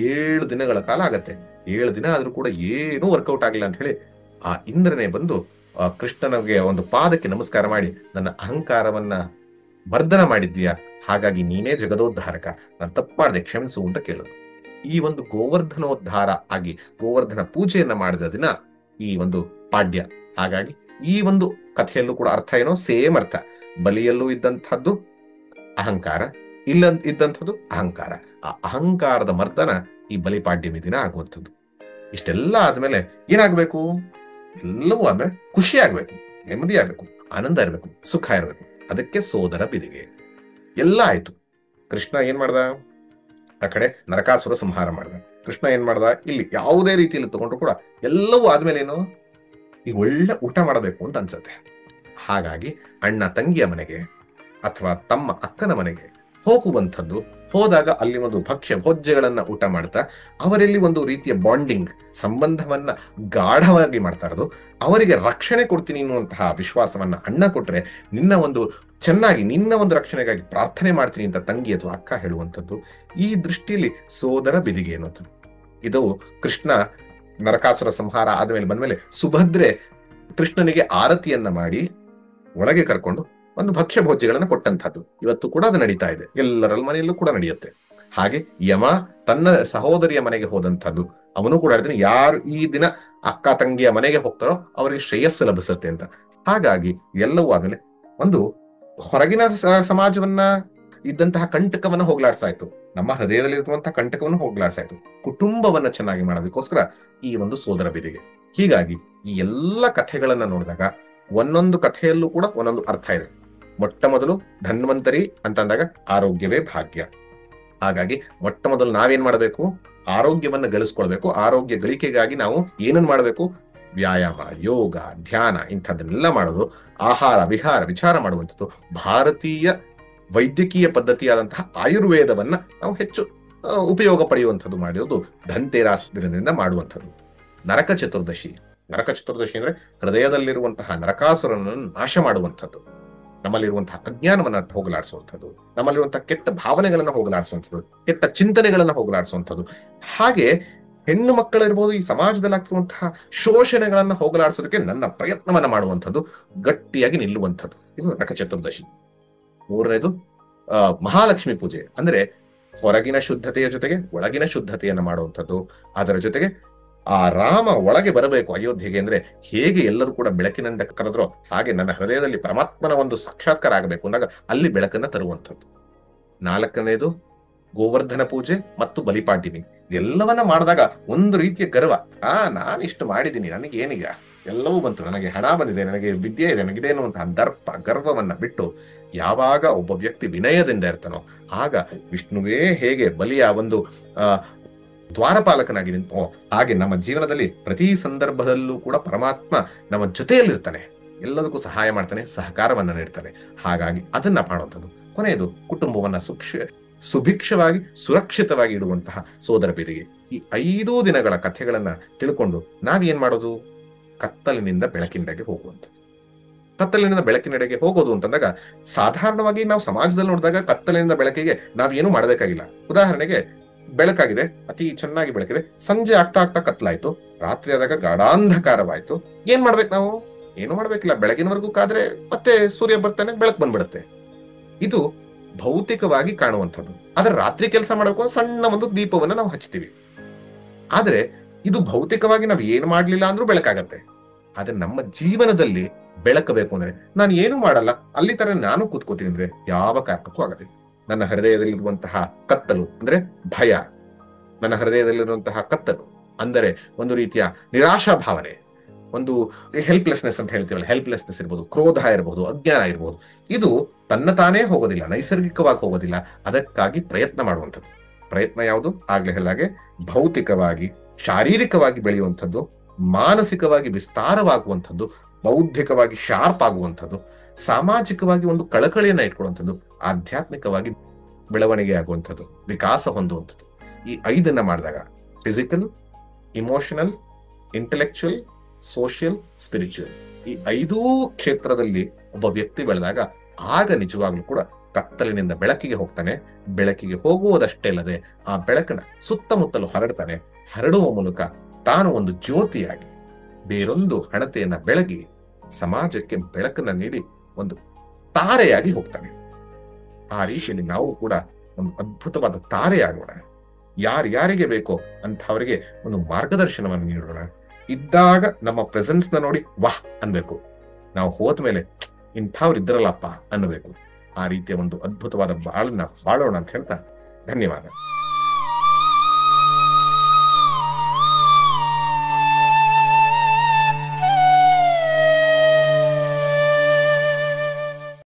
7 ದಿನಗಳ ಕಾಲ ಆಗತ್ತೆ. 7 ದಿನ ಆದ್ರೂ ಕೂಡ ಏನೂ ವರ್ಕೌಟ್ ಆಗಿಲ್ಲ ಅಂತ ಹೇಳಿ ಆ ಇಂದ್ರನೇ ಬಂದು ಕೃಷ್ಣನಿಗೆ ಒಂದು ಪಾದಕ್ಕೆ ನಮಸ್ಕಾರ ಮಾಡಿ, ನನ್ನ ಅಹಂಕಾರವನ್ನ ಮರ್ದನ ಮಾಡಿದ್ದೀಯಾ, ಹಾಗಾಗಿ ನೀನೇ ಜಗದೋದ್ಧಾರಕ, ನಾನು ತಪ್ಪು ಮಾಡಿದೆ, ಕ್ಷಮಿಸು ಅಂತ ಕೇಳಿದ್ರು. ಈ ಒಂದು ಗೋವರ್ಧನೋದ್ಧಾರ ಆಗಿ ಗೋವರ್ಧನ ಪೂಜೆಯನ್ನ ಮಾಡಿದ ದಿನ ಈ ಒಂದು ಪಾಡ್ಯ. ಹಾಗಾಗಿ ಈ ಒಂದು ಕಥೆಯಲ್ಲೂ ಕೂಡ ಅರ್ಥ ಏನೋ ಸೇಮ್ ಅರ್ಥ. ಬಲಿಯಲ್ಲೂ ಇದ್ದಂಥದ್ದು ಅಹಂಕಾರ, ಇಲ್ಲ ಇದ್ದಂಥದ್ದು ಅಹಂಕಾರ. ಆ ಅಹಂಕಾರದ ಮರ್ದನ ಈ ಬಲಿಪಾಡ್ಯಮಿ ದಿನ ಆಗುವಂಥದ್ದು. ಇಷ್ಟೆಲ್ಲ ಆದ್ಮೇಲೆ ಏನಾಗ್ಬೇಕು? ಎಲ್ಲವೂ ಆದ್ಮೇಲೆ ಖುಷಿ ಆಗ್ಬೇಕು, ನೆಮ್ಮದಿ ಆಗ್ಬೇಕು, ಆನಂದ ಇರ್ಬೇಕು, ಸುಖ ಇರ್ಬೇಕು. ಅದಕ್ಕೆ ಸೋದರ ಬಿದಿಗೆ. ಎಲ್ಲ ಆಯ್ತು. ಕೃಷ್ಣ ಏನ್ ಮಾಡ್ದ? ಆ ಕಡೆ ನರಕಾಸುರ ಸಂಹಾರ ಮಾಡ್ದ. ಕೃಷ್ಣ ಏನ್ ಮಾಡ್ದ? ಇಲ್ಲಿ ಯಾವುದೇ ರೀತಿಯಲ್ಲಿ ತಗೊಂಡ್ರು ಕೂಡ ಎಲ್ಲವೂ ಆದ್ಮೇಲೆ ಏನು, ಈಗ ಒಳ್ಳೆ ಊಟ ಮಾಡಬೇಕು ಅಂತ ಅನ್ಸತ್ತೆ. ಹಾಗಾಗಿ ಅಣ್ಣ ತಂಗಿಯ ಮನೆಗೆ ಅಥವಾ ತಮ್ಮ ಅಕ್ಕನ ಮನೆಗೆ ಹೋಗುವಂಥದ್ದು. ಹೋದಾಗ ಅಲ್ಲಿ ಒಂದು ಭಕ್ಷ್ಯ ಭೋಜ್ಯಗಳನ್ನ ಊಟ ಮಾಡ್ತಾ ಅವರಲ್ಲಿ ಒಂದು ರೀತಿಯ ಬಾಂಡಿಂಗ್ ಸಂಬಂಧವನ್ನ ಗಾಢವಾಗಿ ಮಾಡ್ತಾ ಇರೋದು. ಅವರಿಗೆ ರಕ್ಷಣೆ ಕೊಡ್ತೀನಿ ಅನ್ನುವಂತಹ ವಿಶ್ವಾಸವನ್ನ ಅಣ್ಣ ಕೊಟ್ರೆ ನಿನ್ನ ಒಂದು ಚೆನ್ನಾಗಿ ನಿನ್ನ ಒಂದು ರಕ್ಷಣೆಗಾಗಿ ಪ್ರಾರ್ಥನೆ ಮಾಡ್ತೀನಿ ಅಂತ ತಂಗಿ ಅಥವಾ ಅಕ್ಕ ಹೇಳುವಂಥದ್ದು. ಈ ದೃಷ್ಟಿಯಲ್ಲಿ ಸೋದರ ಬಿದಿಗೆ ಅನ್ನೋದು. ಇದು ಕೃಷ್ಣ ನರಕಾಸುರ ಸಂಹಾರ ಆದ್ಮೇಲೆ ಬಂದ್ಮೇಲೆ ಸುಭದ್ರೆ ಕೃಷ್ಣನಿಗೆ ಆರತಿಯನ್ನ ಮಾಡಿ ಒಳಗೆ ಕರ್ಕೊಂಡು ಒಂದು ಭಕ್ಷ್ಯ ಭೋಜ್ಯಗಳನ್ನ ಕೊಟ್ಟಂತಹದ್ದು. ಇವತ್ತು ಕೂಡ ಅದು ನಡೀತಾ ಇದೆ, ಎಲ್ಲರ ಮನೆಯಲ್ಲೂ ಕೂಡ ನಡೆಯುತ್ತೆ. ಹಾಗೆ ಯಮ ತನ್ನ ಸಹೋದರಿಯ ಮನೆಗೆ ಹೋದಂಥದ್ದು. ಅವನು ಕೂಡ ಹೇಳ್ತಾನೆ, ಯಾರು ಈ ದಿನ ಅಕ್ಕ ತಂಗಿಯ ಮನೆಗೆ ಹೋಗ್ತಾರೋ ಅವರಿಗೆ ಶ್ರೇಯಸ್ಸು ಲಭಿಸುತ್ತೆ ಅಂತ. ಹಾಗಾಗಿ ಎಲ್ಲವೂ ಆಮೇಲೆ ಒಂದು ಹೊರಗಿನ ಸಮಾಜವನ್ನ ಇದ್ದಂತಹ ಕಂಟಕವನ್ನ ಹೋಗ್ಲಾಡ್ಸಾಯ್ತು, ನಮ್ಮ ಹೃದಯದಲ್ಲಿ ಇರುವಂತಹ ಕಂಟಕವನ್ನು ಹೋಗ್ಲಾಡ್ಸಾಯ್ತು. ಕುಟುಂಬವನ್ನ ಚೆನ್ನಾಗಿ ಮಾಡೋದಕ್ಕೋಸ್ಕರ ಈ ಒಂದು ಸೋದರ ಬಿದಿಗೆ. ಹೀಗಾಗಿ ಈ ಎಲ್ಲ ಕಥೆಗಳನ್ನ ನೋಡಿದಾಗ ಒಂದೊಂದು ಕಥೆಯಲ್ಲೂ ಕೂಡ ಒಂದೊಂದು ಅರ್ಥ ಇದೆ. ಮೊಟ್ಟ ಮೊದಲು ಧನ್ವಂತರಿ ಅಂತಂದಾಗ ಆರೋಗ್ಯವೇ ಭಾಗ್ಯ. ಹಾಗಾಗಿ ಮೊಟ್ಟ ಮೊದಲು ನಾವೇನ್ ಮಾಡಬೇಕು? ಆರೋಗ್ಯವನ್ನ ಗಳಿಸ್ಕೊಳ್ಬೇಕು. ಆರೋಗ್ಯ ಗಳಿಕೆಗಾಗಿ ನಾವು ಏನನ್ ಮಾಡಬೇಕು? ವ್ಯಾಯಾಮ, ಯೋಗ, ಧ್ಯಾನ ಇಂಥದ್ದನ್ನೆಲ್ಲ ಮಾಡೋದು. ಆಹಾರ ವಿಹಾರ ವಿಚಾರ ಮಾಡುವಂಥದ್ದು. ಭಾರತೀಯ ವೈದ್ಯಕೀಯ ಪದ್ಧತಿಯಾದಂತಹ ಆಯುರ್ವೇದವನ್ನ ನಾವು ಹೆಚ್ಚು ಉಪಯೋಗ ಪಡೆಯುವಂಥದ್ದು ಮಾಡಿರೋದು ಧನ್ತೆರಾಸ್ ದಿನದಿಂದ ಮಾಡುವಂಥದ್ದು. ನರಕ ಚತುರ್ದಶಿ. ನರಕ ಚತುರ್ದಶಿ ಅಂದ್ರೆ ಹೃದಯದಲ್ಲಿರುವಂತಹ ನರಕಾಸುರನನ್ನು ನಾಶ ಮಾಡುವಂಥದ್ದು, ನಮ್ಮಲ್ಲಿರುವಂತಹ ಅಜ್ಞಾನವನ್ನ ಹೋಗಲಾಡಿಸುವಂಥದ್ದು, ನಮ್ಮಲ್ಲಿರುವಂತಹ ಕೆಟ್ಟ ಭಾವನೆಗಳನ್ನ ಹೋಗಲಾಡಿಸುವಂಥದ್ದು, ಕೆಟ್ಟ ಚಿಂತನೆಗಳನ್ನ ಹೋಗಲಾಡಿಸುವಂಥದ್ದು. ಹಾಗೆ ಹೆಣ್ಣು ಮಕ್ಕಳಿರ್ಬೋದು, ಈ ಸಮಾಜದಲ್ಲಿ ಆಗ್ತಿರುವಂತಹ ಶೋಷಣೆಗಳನ್ನ ಹೋಗಲಾಡಿಸೋದಕ್ಕೆ ನನ್ನ ಪ್ರಯತ್ನವನ್ನ ಮಾಡುವಂಥದ್ದು, ಗಟ್ಟಿಯಾಗಿ ನಿಲ್ಲುವಂಥದ್ದು. ಇದು ನರಕ ಚತುರ್ದಶಿ. ಮೂರನೇದು ಮಹಾಲಕ್ಷ್ಮಿ ಪೂಜೆ. ಅಂದ್ರೆ ಹೊರಗಿನ ಶುದ್ಧತೆಯ ಜೊತೆಗೆ ಒಳಗಿನ ಶುದ್ಧತೆಯನ್ನ ಮಾಡುವಂಥದ್ದು. ಅದರ ಜೊತೆಗೆ ಆ ರಾಮ ಒಳಗೆ ಬರಬೇಕು ಅಯೋಧ್ಯೆಗೆ ಅಂದ್ರೆ ಹೇಗೆ ಎಲ್ಲರೂ ಕೂಡ ಬೆಳಕಿನಿಂದ ಕರೆದ್ರೋ ಹಾಗೆ ನನ್ನ ಹೃದಯದಲ್ಲಿ ಪರಮಾತ್ಮನ ಒಂದು ಸಾಕ್ಷಾತ್ಕಾರ ಆಗಬೇಕು ಅಂದಾಗ ಅಲ್ಲಿ ಬೆಳಕನ್ನ ತರುವಂಥದ್ದು. ನಾಲ್ಕನೇದು ಗೋವರ್ಧನ ಪೂಜೆ ಮತ್ತು ಬಲಿಪಾಡ್ಯಮಿ. ಎಲ್ಲವನ್ನ ಮಾಡಿದಾಗ ಒಂದು ರೀತಿಯ ಗರ್ವ, ನಾನು ಇಷ್ಟು ಮಾಡಿದ್ದೀನಿ, ನನಗೆ ಏನೀಗ ಎಲ್ಲವೂ ಬಂತು, ನನಗೆ ಹಣ ಬಂದಿದೆ, ನನಗೆ ವಿದ್ಯೆ ಇದೆ, ನನಗಿದೆ ಅನ್ನುವಂತಹ ದರ್ಪ ಗರ್ವವನ್ನ ಬಿಟ್ಟು ಯಾವಾಗ ಒಬ್ಬ ವ್ಯಕ್ತಿ ವಿನಯದಿಂದ ಇರ್ತಾನೋ ಆಗ ವಿಷ್ಣುವೇ ಹೇಗೆ ಬಲಿಯ ಒಂದು ದ್ವಾರಪಾಲಕನಾಗಿ ನಿಂತು ಹಾಗೆ ನಮ್ಮ ಜೀವನದಲ್ಲಿ ಪ್ರತಿ ಸಂದರ್ಭದಲ್ಲೂ ಕೂಡ ಪರಮಾತ್ಮ ನಮ್ಮ ಜೊತೆಯಲ್ಲಿರ್ತಾನೆ, ಎಲ್ಲದಕ್ಕೂ ಸಹಾಯ ಮಾಡ್ತಾನೆ, ಸಹಕಾರವನ್ನ ನೀಡ್ತಾನೆ. ಹಾಗಾಗಿ ಅದನ್ನ ಮಾಡುವಂಥದ್ದು. ಕೊನೆಯದು ಕುಟುಂಬವನ್ನ ಸುಭಿಕ್ಷವಾಗಿ ಸುರಕ್ಷಿತವಾಗಿ ಇಡುವಂತಹ ಸೋದರ ಬಿದಿಗೆ. ಈ 5 ದಿನಗಳ ಕಥೆಗಳನ್ನ ತಿಳ್ಕೊಂಡು ನಾವೇನ್ ಮಾಡೋದು? ಕತ್ತಲಿನಿಂದ ಬೆಳಕಿನೆಡೆಗೆ ಹೋಗುವಂಥದ್ದು. ಕತ್ತಲಿನಿಂದ ಬೆಳಕಿನೆಡೆಗೆ ಹೋಗೋದು ಅಂತಂದಾಗ ಸಾಧಾರಣವಾಗಿ ನಾವು ಸಮಾಜದಲ್ಲಿ ನೋಡಿದಾಗ ಕತ್ತಲಿನಿಂದ ಬೆಳಕಿಗೆ ನಾವೇನು ಮಾಡಬೇಕಾಗಿಲ್ಲ. ಉದಾಹರಣೆಗೆ ಬೆಳಕಾಗಿದೆ, ಅತಿ ಚೆನ್ನಾಗಿ ಬೆಳಕಿದೆ, ಸಂಜೆ ಆಗ್ತಾ ಆಗ್ತಾ ಕತ್ಲಾಯ್ತು, ರಾತ್ರಿ ಆದಾಗ ಗಾಢಾಂಧಕಾರವಾಯ್ತು. ಏನ್ ಮಾಡ್ಬೇಕು ನಾವು? ಏನು ಮಾಡ್ಬೇಕಿಲ್ಲ, ಬೆಳಗಿನವರೆಗೂ ಕಾದ್ರೆ ಮತ್ತೆ ಸೂರ್ಯ ಬರ್ತಾನೆ, ಬೆಳಕು ಬಂದ್ಬಿಡುತ್ತೆ. ಇದು ಭೌತಿಕವಾಗಿ ಕಾಣುವಂಥದ್ದು. ಆದ್ರೆ ರಾತ್ರಿ ಕೆಲಸ ಮಾಡಬೇಕು, ಸಣ್ಣ ಒಂದು ದೀಪವನ್ನ ನಾವು ಹಚ್ತೀವಿ. ಆದ್ರೆ ಇದು ಭೌತಿಕವಾಗಿ ನಾವು ಏನು ಮಾಡ್ಲಿಲ್ಲ ಅಂದ್ರೂ ಬೆಳಕಾಗತ್ತೆ. ಆದ್ರೆ ನಮ್ಮ ಜೀವನದಲ್ಲಿ ಬೆಳಕಬೇಕು ಅಂದ್ರೆ ನಾನು ಏನು ಮಾಡಲ್ಲ, ಅಲ್ಲಿ ತರ ನಾನು ಕೂತ್ಕೋತೀನಿ ಅಂದ್ರೆ ಯಾವ ಕಾರಣಕ್ಕೂ ಆಗದೆ. ನನ್ನ ಹೃದಯದಲ್ಲಿರುವಂತಹ ಕತ್ತಲು ಅಂದ್ರೆ ಭಯ, ನನ್ನ ಹೃದಯದಲ್ಲಿರುವಂತಹ ಕತ್ತಲು ಅಂದರೆ ಒಂದು ರೀತಿಯ ನಿರಾಶಾ ಭಾವನೆ, ಒಂದು ಹೆಲ್ಪ್ಲೆಸ್ನೆಸ್ ಅಂತ ಹೇಳ್ತೀವಲ್ಲ, ಹೆಲ್ಪ್ಲೆಸ್ನೆಸ್ ಇರ್ಬೋದು, ಕ್ರೋಧ ಇರಬಹುದು, ಅಜ್ಞಾನ ಇರಬಹುದು. ಇದು ತನ್ನ ತಾನೇ ಹೋಗೋದಿಲ್ಲ, ನೈಸರ್ಗಿಕವಾಗಿ ಹೋಗೋದಿಲ್ಲ. ಅದಕ್ಕಾಗಿ ಪ್ರಯತ್ನ ಮಾಡುವಂಥದ್ದು. ಪ್ರಯತ್ನ ಯಾವುದು? ಆಗ್ಲೇ ಹೇಳಾಗೆ ಭೌತಿಕವಾಗಿ ಶಾರೀರಿಕವಾಗಿ ಬೆಳೆಯುವಂಥದ್ದು, ಮಾನಸಿಕವಾಗಿ ವಿಸ್ತಾರವಾಗುವಂಥದ್ದು, ಬೌದ್ಧಿಕವಾಗಿ ಶಾರ್ಪ್ ಆಗುವಂಥದ್ದು, ಸಾಮಾಜಿಕವಾಗಿ ಒಂದು ಕಳಕಳಿಯನ್ನ ಇಟ್ಕೊಳ್ಳುವಂಥದ್ದು, ಆಧ್ಯಾತ್ಮಿಕವಾಗಿ ಬೆಳವಣಿಗೆ ಆಗುವಂಥದ್ದು, ವಿಕಾಸ ಹೊಂದುವಂಥದ್ದು. ಈ 5 ಮಾಡಿದಾಗ physical, emotional, intellectual, social, spiritual, ಈ 5 ಕ್ಷೇತ್ರದಲ್ಲಿ ಒಬ್ಬ ವ್ಯಕ್ತಿ ಬೆಳೆದಾಗ ಆಗ ನಿಜವಾಗ್ಲೂ ಕೂಡ ಕತ್ತಲಿನಿಂದ ಬೆಳಕಿಗೆ ಹೋಗ್ತಾನೆ. ಬೆಳಕಿಗೆ ಹೋಗುವುದಷ್ಟೇ ಅಲ್ಲದೆ ಆ ಬೆಳಕನ್ನ ಸುತ್ತಮುತ್ತಲು ಹರಡ್ತಾನೆ. ಹರಡುವ ಮೂಲಕ ತಾನು ಒಂದು ಜ್ಯೋತಿಯಾಗಿ ಬೇರೊಂದು ಹಣತೆಯನ್ನ ಬೆಳಗಿ ಸಮಾಜಕ್ಕೆ ಬೆಳಕನ್ನ ನೀಡಿ ಒಂದು ತಾರೆಯಾಗಿ ಹೋಗ್ತಾನೆ. ಆ ರೀತಿಯಲ್ಲಿ ನಾವು ಕೂಡ ಒಂದು ಅದ್ಭುತವಾದ ತಾರೆಯಾಗೋಣ. ಯಾರ್ಯಾರಿಗೆ ಬೇಕೋ ಅಂಥವರಿಗೆ ಒಂದು ಮಾರ್ಗದರ್ಶನವನ್ನು ನೀಡೋಣ. ಇದ್ದಾಗ ನಮ್ಮ ಪ್ರೆಸೆನ್ಸ್ ನ ನೋಡಿ ವಾಹ್ ಅನ್ಬೇಕು, ನಾವು ಹೋದ್ಮೇಲೆ ಇಂಥವ್ರು ಇದ್ರಲ್ಲಪ್ಪ ಅನ್ನಬೇಕು. ಆ ರೀತಿಯ ಒಂದು ಅದ್ಭುತವಾದ ಬಾಳನ್ನ ಬಾಳೋಣ ಅಂತ ಹೇಳ್ತಾ ಧನ್ಯವಾದ.